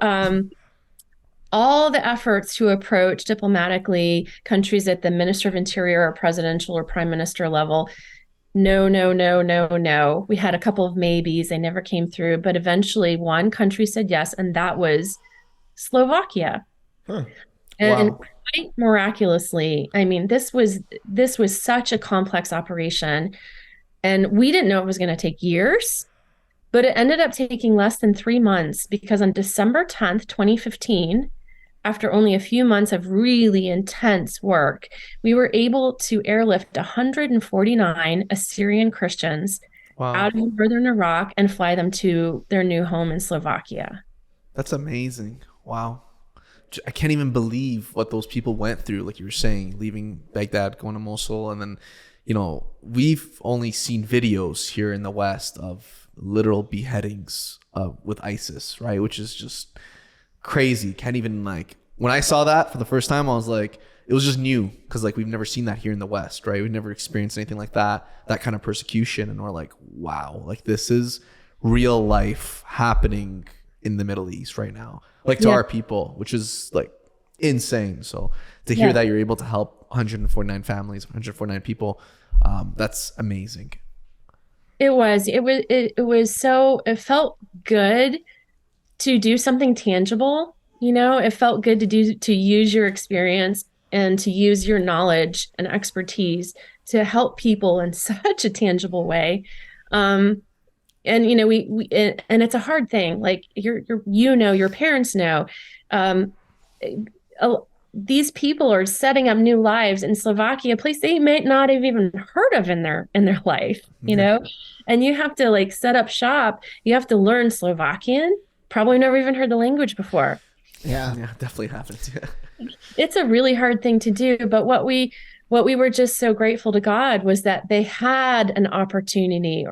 A: all the efforts to approach diplomatically countries at the Minister of Interior or presidential or prime minister level, no. We had a couple of maybes. They never came through. But eventually one country said yes, and that was Slovakia.
B: Huh.
A: And
B: wow.
A: Quite miraculously, I mean, this was such a complex operation, and we didn't know it was going to take years, but it ended up taking less than 3 months, because on December 10th, 2015, after only a few months of really intense work, we were able to airlift 149 Assyrian Christians out of northern Iraq and fly them to their new home in Slovakia.
E: That's amazing. Wow. I can't even believe what those people went through, like you were saying, leaving Baghdad, going to Mosul. And then, we've only seen videos here in the West of literal beheadings with ISIS, right? Which is just crazy. Can't even, when I saw that for the first time, I was like, it was just new, because we've never seen that here in the West, right? We've never experienced anything like that kind of persecution. And we're like, wow, this is real life happening in the Middle East right now, to our people, which is insane. So to hear that you're able to help 149 families, 149 people, that's amazing.
A: It felt good to do something tangible. It felt good to use your experience and to use your knowledge and expertise to help people in such a tangible way. And we and it's a hard thing. Your parents know, these people are setting up new lives in Slovakia, a place they may not have even heard of in their life, and you have to set up shop. You have to learn Slovakian. Probably never even heard the language before.
B: Yeah,
E: definitely happens.
A: It's a really hard thing to do, but what we were just so grateful to God was that they had an opportunity.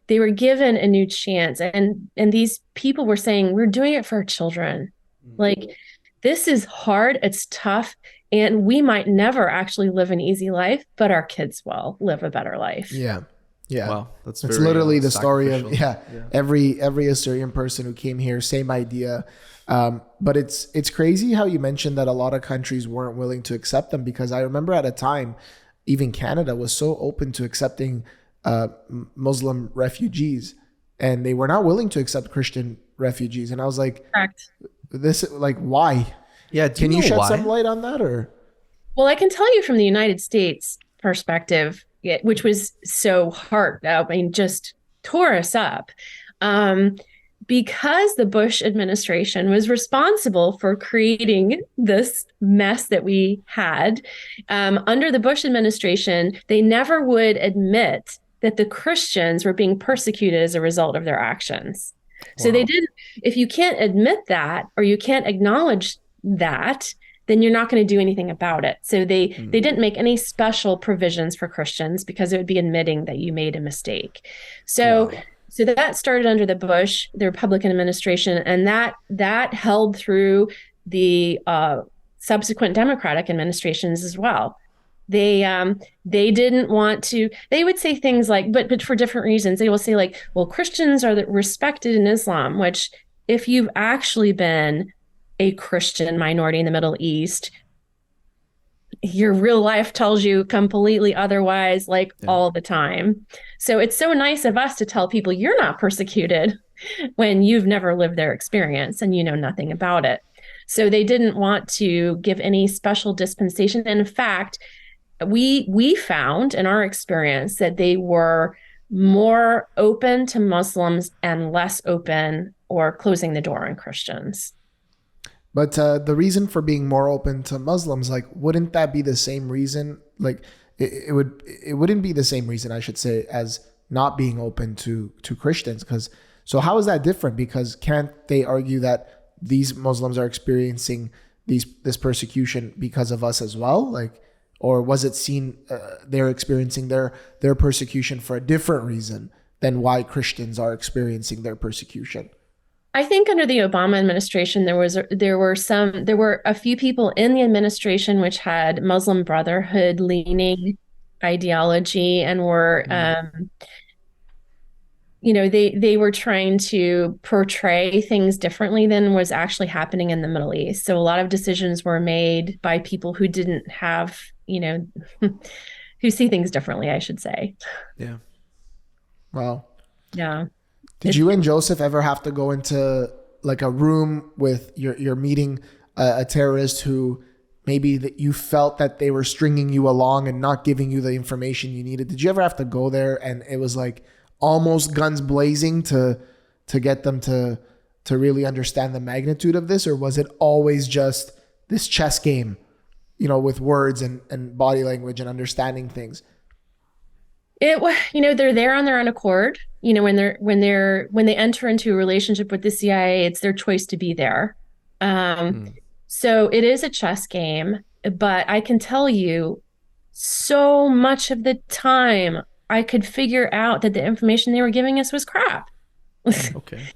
A: They were given a new chance, and these people were saying, "We're doing it for our children. Like, this is hard, it's tough, and we might never actually live an easy life, but our kids will live a better life."
B: Yeah. Yeah.
E: Wow, that's
B: it's
E: very,
B: literally the story of
E: sacrificial.
B: every Assyrian person who came here, same idea. But it's crazy how you mentioned that a lot of countries weren't willing to accept them, because I remember at a time, even Canada was so open to accepting Muslim refugees, and they were not willing to accept Christian refugees. And I was like,
A: Correct.
B: why?
E: Yeah,
B: Can you shed some light on that, or?
A: Well, I can tell you from the United States perspective, which was so hard. I mean, just tore us up. Because the Bush administration was responsible for creating this mess that we had. Under the Bush administration, they never would admit that the Christians were being persecuted as a result of their actions. Wow. So they didn't, if you can't admit that, or you can't acknowledge that, then you're not going to do anything about it. So they didn't make any special provisions for Christians, because it would be admitting that you made a mistake. So that started under the Republican administration, and that held through the subsequent Democratic administrations as well. They didn't want to. They would say things like, but for different reasons. They will say, like, well, Christians are respected in Islam, which, if you've actually been a Christian minority in the Middle East, your real life tells you completely otherwise, all the time. So it's so nice of us to tell people you're not persecuted when you've never lived their experience and you know nothing about it. So they didn't want to give any special dispensation. And in fact, we found in our experience that they were more open to Muslims and less open or closing the door on Christians.
B: But the reason for being more open to Muslims, wouldn't that be the same reason? It wouldn't be the same reason, I should say, as not being open to Christians. So how is that different? Because can't they argue that these Muslims are experiencing this persecution because of us as well? Or was it seen they're experiencing their persecution for a different reason than why Christians are experiencing their persecution?
A: I think under the Obama administration, there were a few people in the administration which had Muslim Brotherhood leaning ideology, and were, they were trying to portray things differently than was actually happening in the Middle East. So a lot of decisions were made by people who didn't have, who see things differently, I should say.
E: Yeah.
B: Wow.
A: Yeah.
B: Did you and Joseph ever have to go into a room with your meeting a terrorist who maybe that you felt that they were stringing you along and not giving you the information you needed? Did you ever have to go there and it was almost guns blazing to get them to really understand the magnitude of this? Or was it always just this chess game, with words and body language and understanding things?
A: They're there on their own accord. When they enter into a relationship with the CIA, it's their choice to be there. So it is a chess game, but I can tell you, so much of the time I could figure out that the information they were giving us was crap.
E: Okay.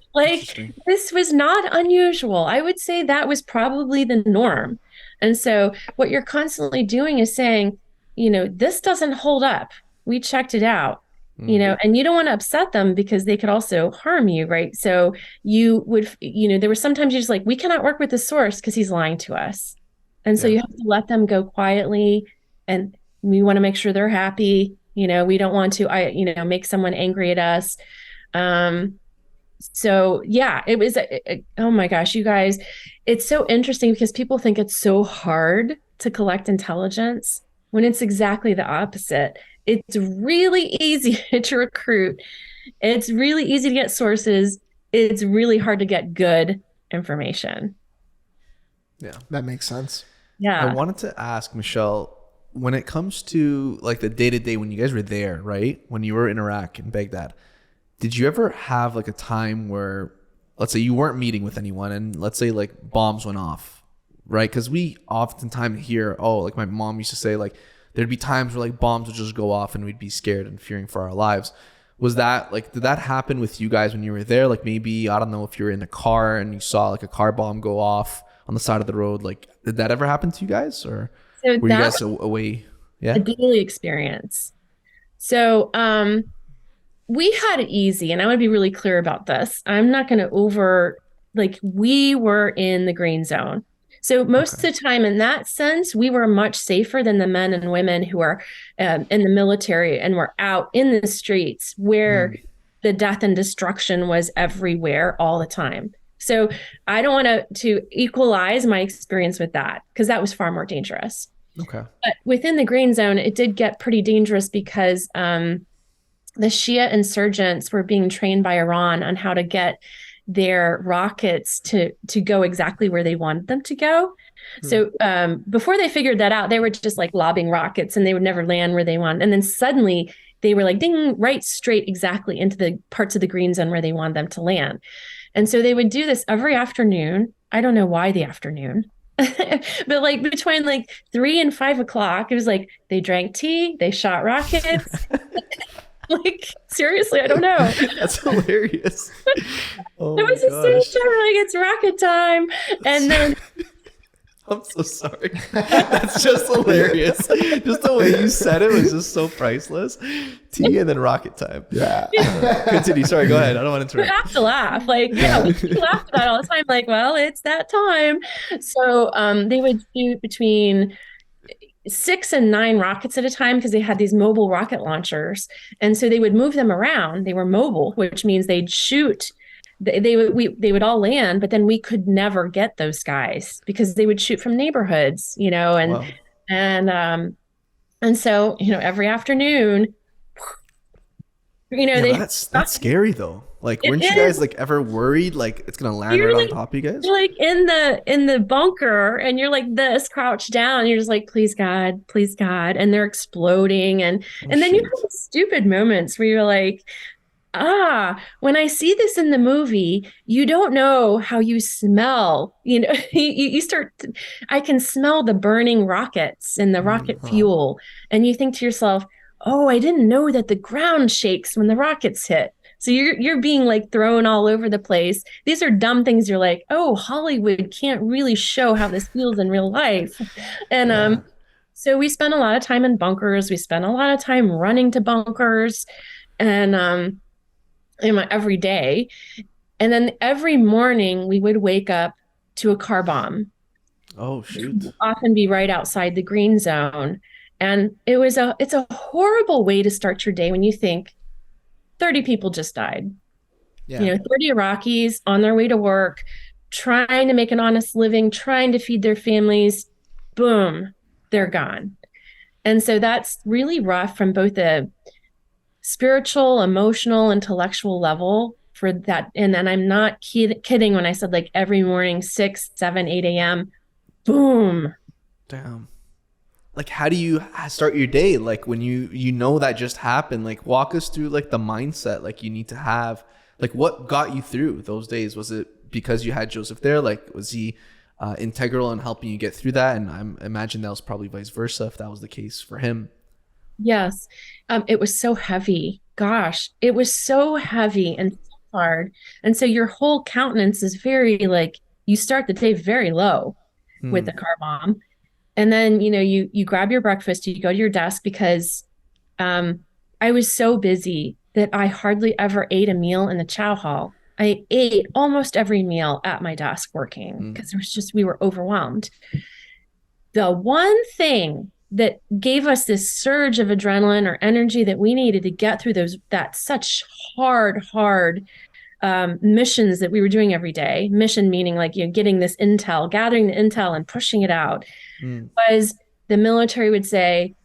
A: This was not unusual. I would say that was probably the norm. And so what you're constantly doing is saying, this doesn't hold up. We checked it out, and you don't want to upset them because they could also harm you, right? So you would, there were sometimes you're just we cannot work with the source because he's lying to us. And so you have to let them go quietly, and we want to make sure they're happy. We don't want to, make someone angry at us. So yeah, it was, oh my gosh, you guys, it's so interesting because people think it's so hard to collect intelligence when it's exactly the opposite. It's really easy to recruit. It's really easy to get sources. It's really hard to get good information.
E: Yeah,
B: that makes sense.
A: Yeah.
E: I wanted to ask Michele, when it comes to the day-to-day when you guys were there, right? When you were in Iraq and Baghdad, did you ever have a time where, let's say you weren't meeting with anyone and let's say bombs went off? right? Because we oftentimes hear, oh, like my mom used to say, like there'd be times where like bombs would just go off and we'd be scared and fearing for our lives. Was that like, did that happen with you guys when you were there? Like maybe, I don't know, if you're in a car and you saw like a car bomb go off on the side of the road, like did that ever happen to you guys, or
A: So
E: were you
A: that
E: guys away? Yeah.
A: a daily experience. So we had it easy, and I want to be really clear about this. I'm not going to we were in the green zone. So most of the time in that sense, we were much safer than the men and women who are in the military and were out in the streets where the death and destruction was everywhere all the time. So I don't want to equalize my experience with that, because that was far more dangerous.
E: Okay.
A: But within the green zone, it did get pretty dangerous because the Shia insurgents were being trained by Iran on how to get their rockets to go exactly where they wanted them to go. So before they figured that out, they were just like lobbing rockets and they would never land where they wanted. And then suddenly they were like ding, right straight exactly into the parts of the green zone where they wanted them to land. And so they would do this every afternoon. I don't know why the afternoon. But like between like 3 and 5 o'clock, it was like they drank tea, they shot rockets. Like seriously, I don't know.
E: That's hilarious. Oh,
A: it was the same time, like it's rocket time, and then
E: I'm so sorry. That's just hilarious. Just the way you said it was just so priceless. Tea and then rocket time.
B: Yeah.
E: Continue. Sorry, go ahead. I don't want to
A: you
E: interrupt.
A: have to laugh. Like, yeah, we laugh about it all the time. Like, well, it's that time. So they would shoot between 6 and 9 rockets at a time because they had these mobile rocket launchers. And so they would move them around. They were mobile, which means they'd shoot. They would all land, but then we could never get those guys because they would shoot from neighborhoods, and
E: Wow.
A: and so, every afternoon,
E: Yeah, that's scary though. Like, weren't you guys like ever worried like it's gonna land right on top of you guys?
A: You're like in the bunker and you're like this crouched down and you're just like, please God, and they're exploding and then you have stupid moments where you're like, when I see this in the movie, you don't know how you smell. You start. I can smell the burning rockets and the rocket fuel, and you think to yourself, "Oh, I didn't know that the ground shakes when the rockets hit." So you're being like thrown all over the place. These are dumb things. You're like, "Oh, Hollywood can't really show how this feels in real life," and so we spent a lot of time in bunkers. We spent a lot of time running to bunkers, and every day. And then every morning we would wake up to a car bomb.
E: Oh, shoot.
A: Often be right outside the green zone. And it's a horrible way to start your day when you think 30 people just died.
E: Yeah.
A: 30 Iraqis on their way to work, trying to make an honest living, trying to feed their families. Boom, they're gone. And so that's really rough from both a spiritual, emotional, intellectual level for that. And then I'm not kidding when I said like every morning, 6, 7, 8 a.m., boom.
E: Damn. Like, how do you start your day? Like when you know that just happened, like walk us through like the mindset like you need to have. Like what got you through those days? Was it because you had Joseph there? Like was he integral in helping you get through that? And I imagine that was probably vice versa if that was the case for him.
A: Yes. It was so heavy. Gosh, it was so heavy and so hard. And so your whole countenance is very like, you start the day very low with the car bomb. And then, you grab your breakfast, you go to your desk because I was so busy that I hardly ever ate a meal in the chow hall. I ate almost every meal at my desk working because we were overwhelmed. The one thing that gave us this surge of adrenaline or energy that we needed to get through that such hard missions that we were doing every day. Mission meaning like, getting this intel, gathering the intel and pushing it out, was the military would say,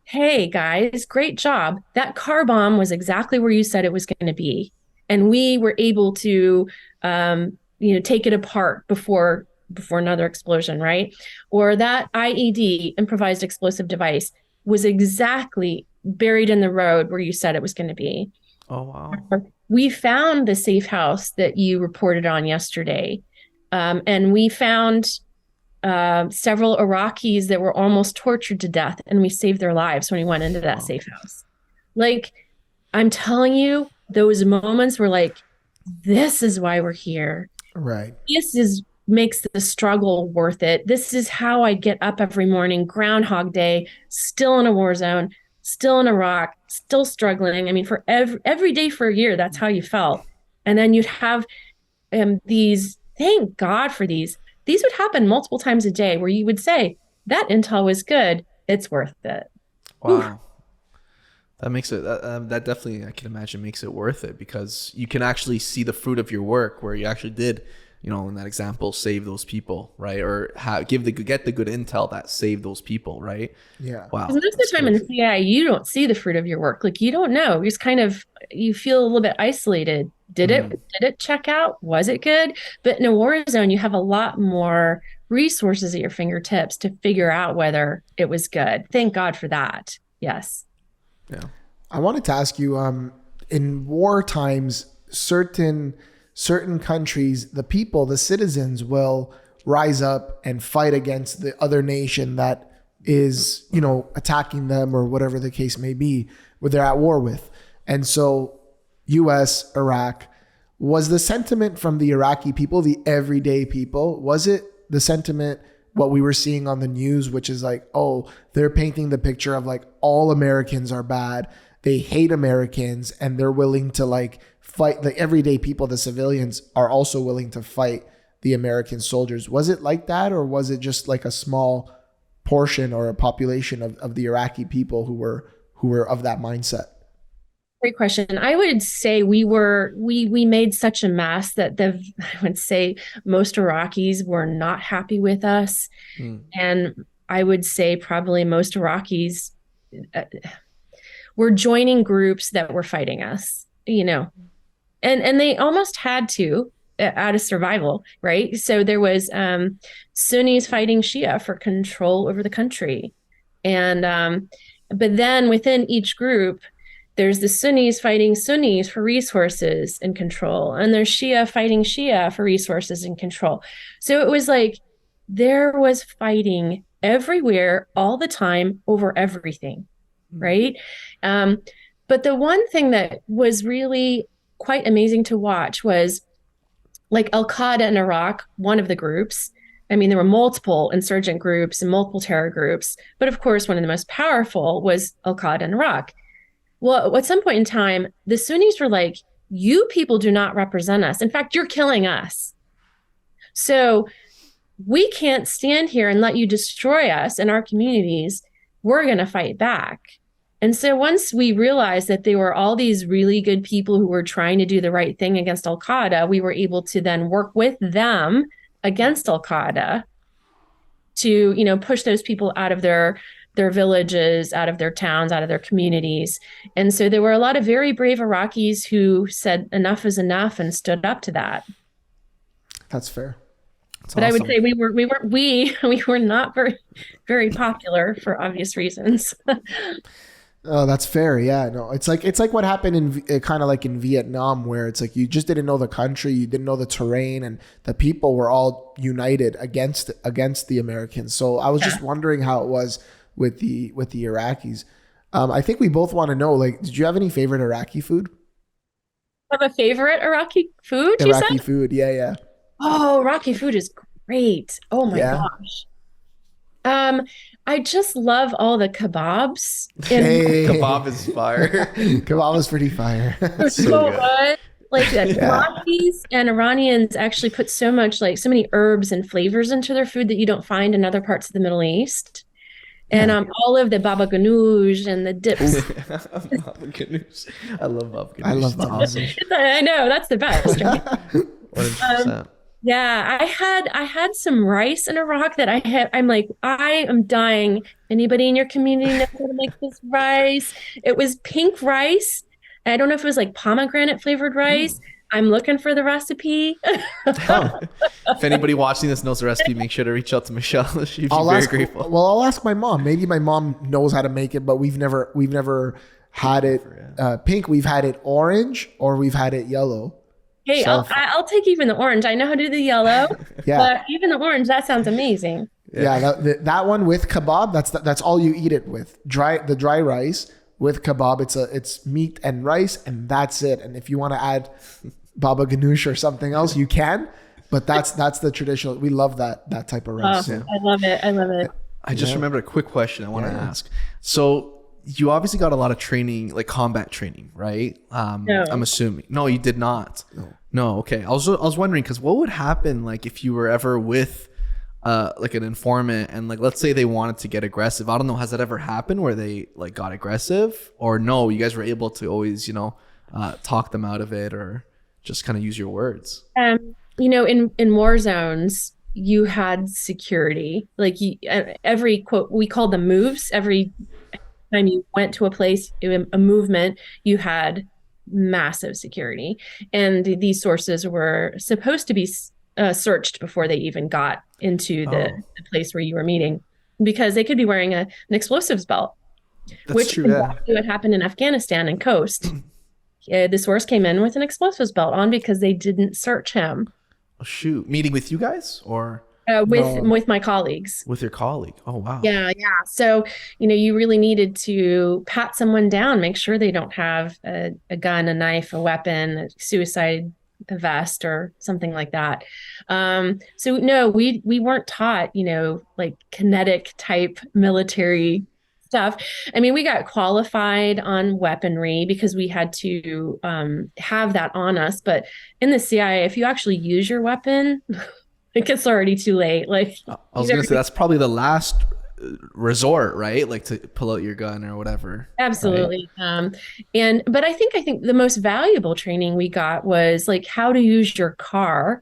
A: hey guys, great job. That car bomb was exactly where you said it was going to be. And we were able to, take it apart before another explosion, right? Or that IED, improvised explosive device, was exactly buried in the road where you said it was going to be.
E: Oh, wow.
A: We found the safe house that you reported on yesterday. And we found several Iraqis that were almost tortured to death, and we saved their lives when we went into that safe house. Like, I'm telling you, those moments were like, this is why we're here.
B: Right.
A: Makes the struggle worth it. This is how I get up every morning, Groundhog Day, still in a war zone, still in Iraq, still struggling. I mean, for every day for a year, that's how you felt. And then you'd have these, thank God for these would happen multiple times a day where you would say, that intel was good, it's worth it.
E: Wow.
A: Oof.
E: That makes it, that definitely, I can imagine, makes it worth it, because you can actually see the fruit of your work where you actually did, you know, in that example, save those people, right? Or get the good intel that saved those people, right?
B: Yeah.
A: Because
B: Wow.
A: most of the time in the CIA, you don't see the fruit of your work. Like, you don't know. You just kind of, you feel a little bit isolated. Did it check out? Was it good? But in a war zone, you have a lot more resources at your fingertips to figure out whether it was good. Thank God for that. Yes.
E: Yeah.
B: I wanted to ask you, in war times, certain countries, the people, the citizens will rise up and fight against the other nation that is, you know, attacking them or whatever the case may be, what they're at war with. And so US, Iraq, was the sentiment from the Iraqi people, the everyday people, was it the sentiment what we were seeing on the news, which is like, oh, they're painting the picture of like all Americans are bad, they hate Americans, and they're willing to like fight, the everyday people, the civilians are also willing to fight the American soldiers. Was it like that, or was it just like a small portion or a population of the Iraqi people who were of that mindset?
A: Great question. I would say we made such a mess that I would say most Iraqis were not happy with us. And I would say probably most Iraqis were joining groups that were fighting us, you know, and they almost had to out of survival, right? So there was Sunnis fighting Shia for control over the country. And but then within each group, there's the Sunnis fighting Sunnis for resources and control. And there's Shia fighting Shia for resources and control. So it was like there was fighting everywhere all the time over everything, right? But the one thing that was really quite amazing to watch was like Al-Qaeda in Iraq, one of the groups. I mean, there were multiple insurgent groups and multiple terror groups. But of course, one of the most powerful was Al-Qaeda in Iraq. Well, at some point in time, the Sunnis were like, you people do not represent us. In fact, you're killing us. So we can't stand here and let you destroy us and our communities. We're going to fight back. And so once we realized that there were all these really good people who were trying to do the right thing against Al-Qaeda, we were able to then work with them against Al-Qaeda to, you know, push those people out of their villages, out of their towns, out of their communities. And so there were a lot of very brave Iraqis who said enough is enough and stood up to that.
B: That's fair.
A: But awesome. I would say we were not very, very popular for obvious reasons.
B: Oh, that's fair. Yeah, no, it's like what happened in kind of like in Vietnam, where it's like you just didn't know the country, you didn't know the terrain, and the people were all united against the Americans. So I was just wondering how it was with the Iraqis. I think we both want to know, like, did you have any favorite Iraqi food?
A: Have a favorite Iraqi food?
B: Iraqi food, yeah.
A: Oh, Iraqi food is great. Oh my gosh. I just love all the kebabs.
E: Kebab is fire.
B: Kebab is pretty fire.
A: They're so good. Like Iraqis and Iranians actually put so many herbs and flavors into their food that you don't find in other parts of the Middle East. And all of the baba ganoush and the dips.
E: Baba ganoush. I love baba ganoush.
B: I love baba ganoush.
A: I know, that's the best, right?
E: 100%.
A: Yeah, I had some rice in Iraq that I'm like, I am dying. Anybody in your community know how to make this rice? It was pink rice. I don't know if it was like pomegranate flavored rice. I'm looking for the recipe.
E: If anybody watching this knows the recipe, make sure to reach out to Michelle. She'd be very grateful.
B: Well, I'll ask my mom. Maybe my mom knows how to make it, but we've never had it pink. We've had it orange or we've had it yellow.
A: Hey,
B: So
A: I'll take even the orange. I know how to do the yellow,
B: yeah.
A: but even the orange, that sounds amazing.
B: Yeah, that one with kebab, that's all you eat it with. The dry rice with kebab. It's meat and rice, and that's it. And if you want to add baba ganoush or something else, you can. But that's the traditional. We love that type of rice.
A: Oh, I love it. I love it.
E: I just remembered a quick question I want to ask. So you obviously got a lot of training, like combat training, right?
A: No.
E: I'm assuming. No, you did not. No. Okay. I was wondering, because what would happen like if you were ever with like an informant and like, let's say they wanted to get aggressive. I don't know. Has that ever happened where they like got aggressive, or no, you guys were able to always, talk them out of it, or just kind of use your words?
A: In war zones, you had security. Like every quote, we called them moves. Every time you went to a place, a movement, you had massive security. And these sources were supposed to be searched before they even got into the place where you were meeting, because they could be wearing an explosives belt.
E: That's
A: which
E: true,
A: is
E: yeah.
A: exactly what happened in Afghanistan and Coast. The source came in with an explosives belt on because they didn't search him.
E: Oh, shoot. Meeting with you guys or
A: with my colleagues.
E: with your colleague? Oh, wow.
A: Yeah. So, you really needed to pat someone down, make sure they don't have a gun, a knife, a weapon, a suicide vest or something like that. So no, we weren't taught, like kinetic type military stuff. I mean, we got qualified on weaponry because we had to have that on us. But in the CIA, if you actually use your weapon, it's already too late. Like,
E: I was going to say, that's probably the last resort, right? Like to pull out your gun or whatever.
A: Absolutely. Right? But I think the most valuable training we got was like how to use your car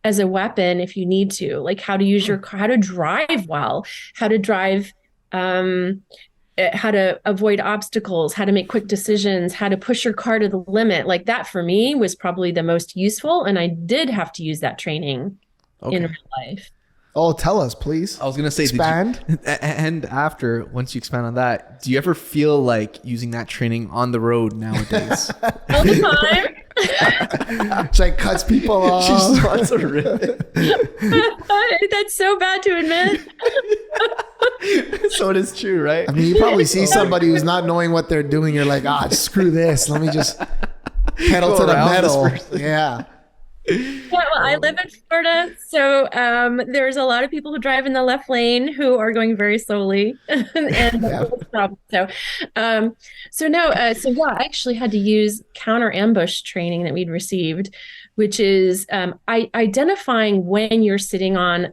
A: as a weapon if you need to, like how to use your car, how to drive well, how to drive, how to avoid obstacles, how to make quick decisions, how to push your car to the limit. Like that for me was probably the most useful. And I did have to use that training in real life.
B: Oh, tell us, please.
E: I was going to say,
B: expand.
E: And after, once you expand on that, do you ever feel like using that training on the road nowadays?
A: All the time.
B: She like cuts people off.
E: She just wants to rip it.
A: That's so bad to admit.
E: So it is true, right?
B: I mean, you probably see somebody who's not knowing what they're doing. You're like, screw this. Let me just pedal to the metal. Yeah.
A: Yeah, well, I live in Florida, so there's a lot of people who drive in the left lane who are going very slowly, and that's a problem. So I actually had to use counter ambush training that we'd received, which is identifying when you're sitting on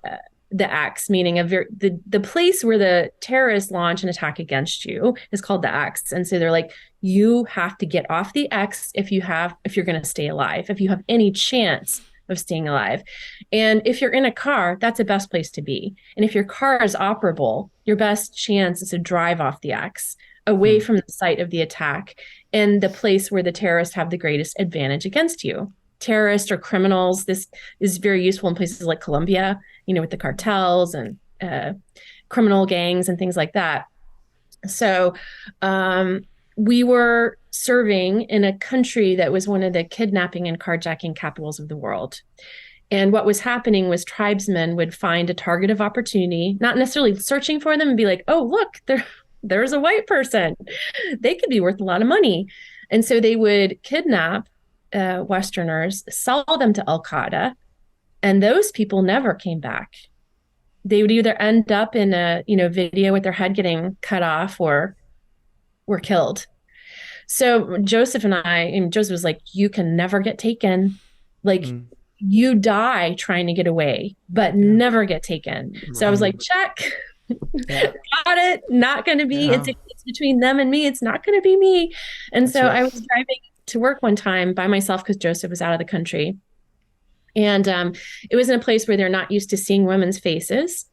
A: the X, meaning the place where the terrorists launch an attack against you is called the X, and so they're like, you have to get off the X if you're going to stay alive, if you have any chance of staying alive. And if you're in a car, that's the best place to be. And if your car is operable, your best chance is to drive off the X, away from the site of the attack and the place where the terrorists have the greatest advantage against you. Terrorists or criminals, this is very useful in places like Colombia, with the cartels and criminal gangs and things like that. So we were serving in a country that was one of the kidnapping and carjacking capitals of the world. And what was happening was tribesmen would find a target of opportunity, not necessarily searching for them, and be like, oh, look, there's a white person. They could be worth a lot of money. And so they would kidnap Westerners, sell them to Al-Qaeda, and those people never came back. They would either end up in a video with their head getting cut off or were killed. So Joseph was like, you can never get taken. Like you die trying to get away, but never get taken. So I was like, check. Got it. Not going to be, it's between them and me. It's not going to be me. And so I was driving to work one time by myself because Joseph was out of the country. And it was in a place where they're not used to seeing women's faces.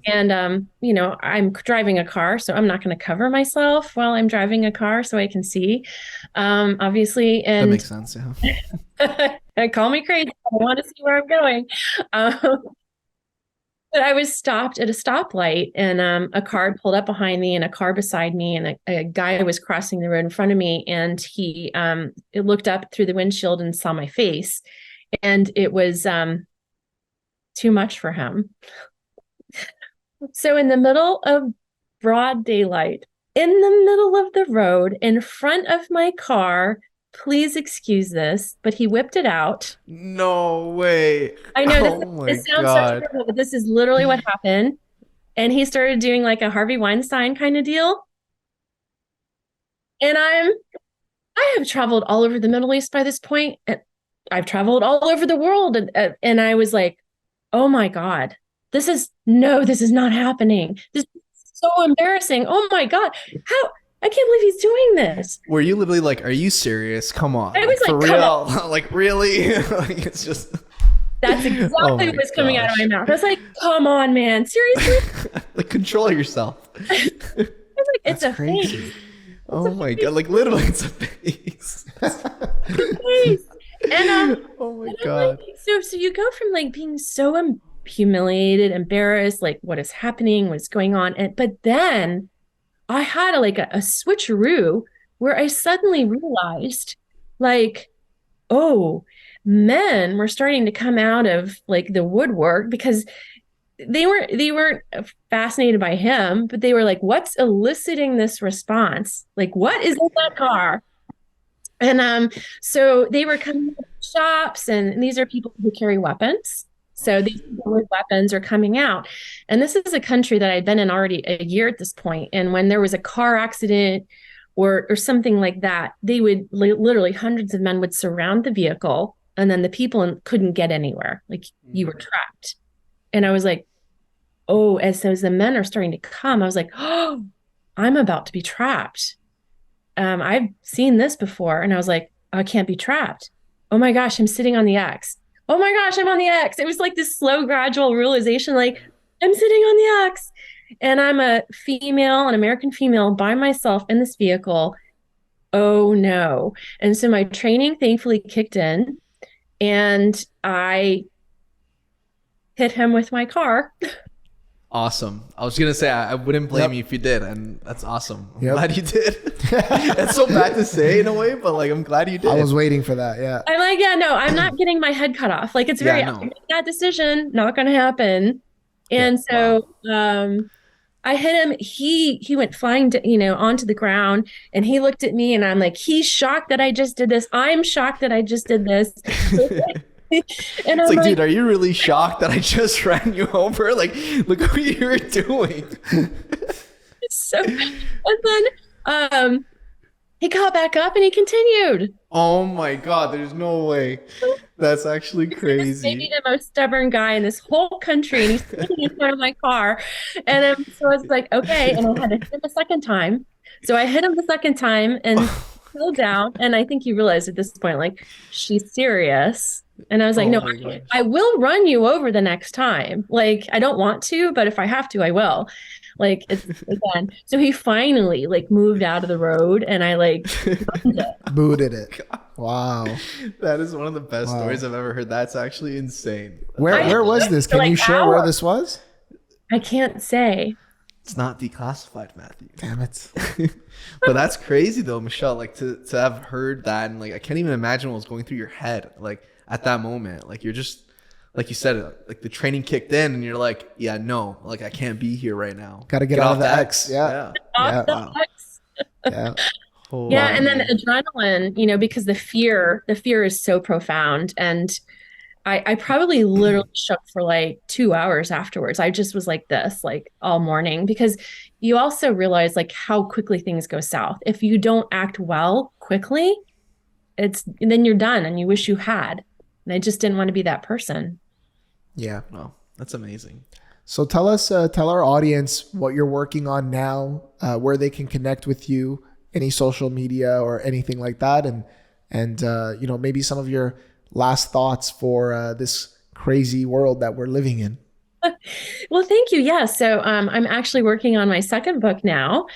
A: And, I'm driving a car, so I'm not going to cover myself while I'm driving a car so I can see, obviously. And
E: that makes sense, yeah.
A: Call me crazy. I want to see where I'm going. But I was stopped at a stoplight, and a car pulled up behind me and a car beside me, and a guy was crossing the road in front of me, and he looked up through the windshield and saw my face. and it was too much for him. So in the middle of broad daylight, in the middle of the road, in front of my car, please excuse this, but he whipped it out.
E: No way.
A: I know
E: Oh
A: this
E: my
A: sounds so
E: God.
A: terrible, but this is literally what happened. And he started doing like a Harvey Weinstein kind of deal. And I have traveled all over the Middle East by this point. And I've traveled all over the world. And I was like, oh my God, this is not happening. This is so embarrassing. Oh my God. I can't believe he's doing this.
E: Were you literally like, are you serious? Come on.
A: I was
E: for
A: like, come
E: real? Like, really? Like, it's just.
A: That's exactly
E: Oh my
A: what was coming out of my
E: gosh.
A: mouth. I was like, come on, man. Seriously?
E: Like, control yourself.
A: I was like, it's
B: That's
A: a
B: crazy.
A: face.
E: Oh my God. Like, literally, it's a face.
A: Face. And
E: Oh my
A: and I'm
E: God.
A: like, so you go from like being so humiliated, embarrassed, like what is happening, what's going on, but then I had a switcheroo where I suddenly realized, like, oh, men were starting to come out of like the woodwork because they weren't fascinated by him, but they were like, what's eliciting this response? Like, what is in that car? And so they were coming to shops, and these are people who carry weapons. So these people with weapons are coming out. And this is a country that I'd been in already a year at this point. And when there was a car accident or something like that, they would literally hundreds of men would surround the vehicle, and then the people couldn't get anywhere. Like you were trapped. And I was like, oh, as the men are starting to come, I was like, oh, I'm about to be trapped. I've seen this before. And I was like, I can't be trapped. Oh my gosh, I'm sitting on the X. Oh my gosh, I'm on the X. It was like this slow, gradual realization, like I'm sitting on the X. And I'm a female, an American female by myself in this vehicle. Oh no. And so my training thankfully kicked in, and I hit him with my car.
E: Awesome. I was gonna say I wouldn't blame you if you did, and that's awesome. I'm
B: Yep.
E: glad you did. It's so bad to say in a way, but like I'm glad you did.
B: I was waiting for that. Yeah.
A: I'm like, yeah, no, I'm not getting my head cut off. Like it's very,
E: Yeah, no.
A: I made that decision, not going to happen. And so I hit him. He went flying, onto the ground, and he looked at me, and I'm like, he's shocked that I just did this. I'm shocked that I just did this. And
E: It's
A: I'm
E: like, dude, are you really shocked that I just ran you over? Like, look what you were doing.
A: so, and then he got back up and he continued.
E: Oh my God, there's no way. That's actually
A: Maybe
E: crazy.
A: the most stubborn guy in this whole country, and he's sitting in front of my car. And so I was like, okay. And I had to hit him a second time. So I hit him the second time and fell down. And I think he realized at this point, like, she's serious. And I was like,
E: Oh
A: no,
E: my gosh.
A: I will run you over the next time. Like, I don't want to, but if I have to, I will. Like, it's again. So he finally like moved out of the road, and I like
B: Booted it. Wow.
E: That is one of the best
B: Wow.
E: stories I've ever heard. That's actually insane.
B: Where was this? Can
A: like
B: you share where
A: hours.
B: this was?
A: I can't say.
E: It's not declassified, Matthew.
B: Damn it.
E: But that's crazy though, Michelle. Like to have heard that, and like I can't even imagine what was going through your head. Like at that moment, like you're just like you said, like the training kicked in, and you're like, yeah, no, like I can't be here right now.
B: Gotta get out of
E: off
B: the X. Yeah.
A: Off the
E: Wow.
A: X.
B: Yeah.
E: Oh,
A: Yeah,
E: wow.
A: and then adrenaline, because the fear is so profound. And I probably literally shook for like 2 hours afterwards. I just was like this, like all morning, because you also realize like how quickly things go south. If you don't act well quickly, then you're done and you wish you had. And I just didn't want to be that person.
B: Yeah.
E: Wow, that's amazing.
B: So tell our audience what you're working on now, where they can connect with you, any social media or anything like that, and maybe some of your last thoughts for this crazy world that we're living in.
A: Well, thank you. Yeah. So I'm actually working on my second book now,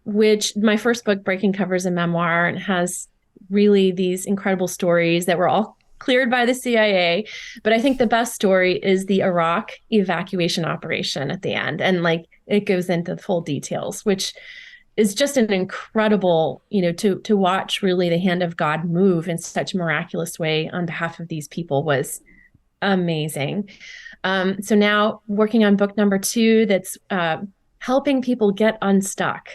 A: which my first book, Breaking, covers a memoir and has really these incredible stories that were all cleared by the CIA. But I think the best story is the Iraq evacuation operation at the end. And like it goes into full details, which is just an incredible, to watch really the hand of God move in such a miraculous way on behalf of these people was amazing. So now working on book number 2, that's helping people get unstuck.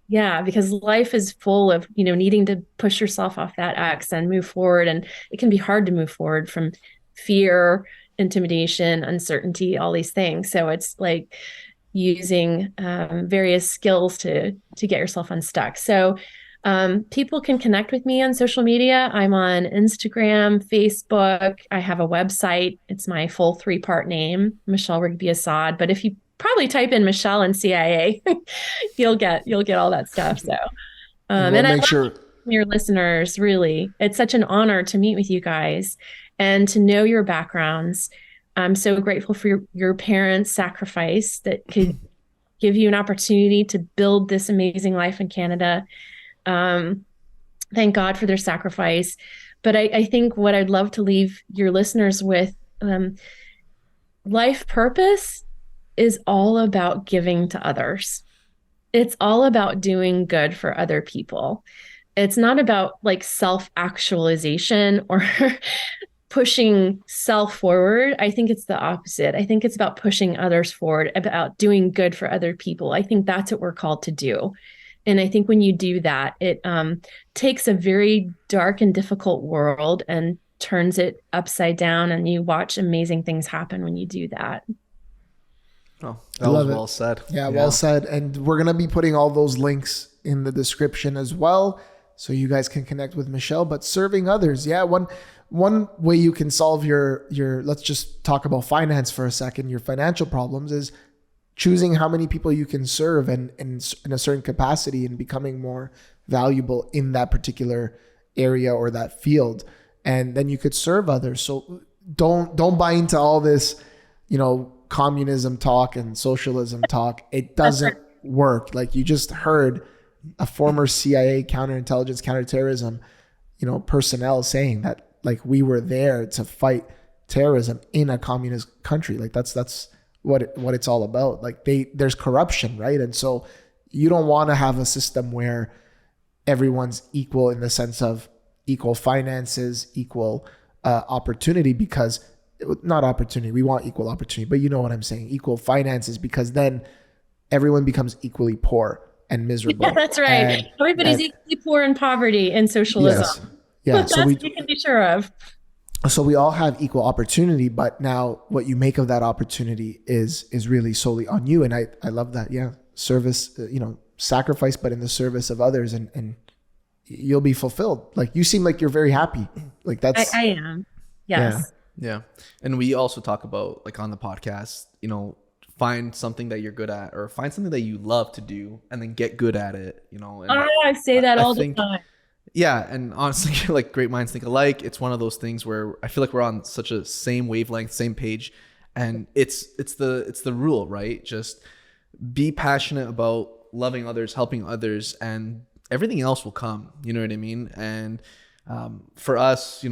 A: Yeah, because life is full of, needing to push yourself off that X and move forward. And it can be hard to move forward from fear, intimidation, uncertainty, all these things. So it's like using various skills to get yourself unstuck. So people can connect with me on social media. I'm on Instagram, Facebook. I have a website. It's my full 3-part name, Michele Rigby Assad. But if you probably type in Michele and CIA, you'll get all that stuff. So, and I love your listeners. Really, it's such an honor to meet with you guys and to know your backgrounds. I'm so grateful for your parents' sacrifice that could give you an opportunity to build this amazing life in Canada. Thank God for their sacrifice. But I think what I'd love to leave your listeners with, life purpose is all about giving to others. It's all about doing good for other people. It's not about like self-actualization or pushing self forward. I think it's the opposite. I think it's about pushing others forward, about doing good for other people. I think that's what we're called to do. And I think when you do that, it takes a very dark and difficult world and turns it upside down, and you watch amazing things happen when you do that.
E: Oh, that was well said.
B: Yeah, well said. And we're going to be putting all those links in the description as well, so you guys can connect with Michele. But serving others, one way you can solve your let's just talk about finance for a second, your financial problems, is choosing how many people you can serve and in a certain capacity and becoming more valuable in that particular area or that field. And then you could serve others. So don't buy into all this, communism talk and socialism talk. It doesn't work. Like you just heard a former CIA counterintelligence, counterterrorism, personnel saying that like we were there to fight terrorism in a communist country. Like that's what it's all about. Like there's corruption, right? And so you don't want to have a system where everyone's equal in the sense of equal finances, equal opportunity, because not opportunity. We want equal opportunity, but you know what I'm saying? Equal finances, because then everyone becomes equally poor and miserable.
A: Yeah, that's right. Everybody's equally poor in poverty in socialism.
B: Yes. Yeah.
A: So you can be sure of.
B: So we all have equal opportunity, but now what you make of that opportunity is really solely on you. And I love that. Yeah. Service, sacrifice, but in the service of others, and you'll be fulfilled. Like you seem like you're very happy. Like that's.
A: I am. Yes.
E: Yeah. And we also talk about, like on the podcast, find something that you're good at, or find something that you love to do and then get good at it, And
A: I say that all the time.
E: Yeah. And honestly, like great minds think alike. It's one of those things where I feel like we're on such a same wavelength, same page. And it's the rule, right? Just be passionate about loving others, helping others, and everything else will come. You know what I mean? And for us,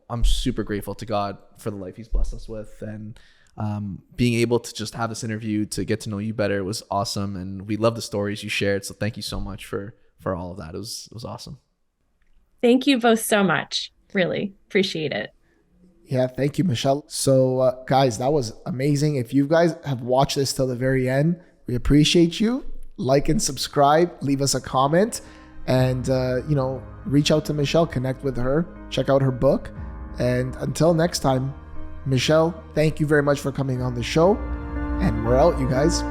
E: I'm super grateful to God for the life he's blessed us with. And being able to just have this interview to get to know you better was awesome. And we love the stories you shared. So thank you so much for all of that. It was awesome.
A: Thank you both so much. Really appreciate it.
B: Yeah, thank you, Michele. So guys, that was amazing. If you guys have watched this till the very end, we appreciate you. Like and subscribe, leave us a comment, and reach out to Michele, connect with her, check out her book. And until next time, Michele, thank you very much for coming on the show. And we're out, you guys.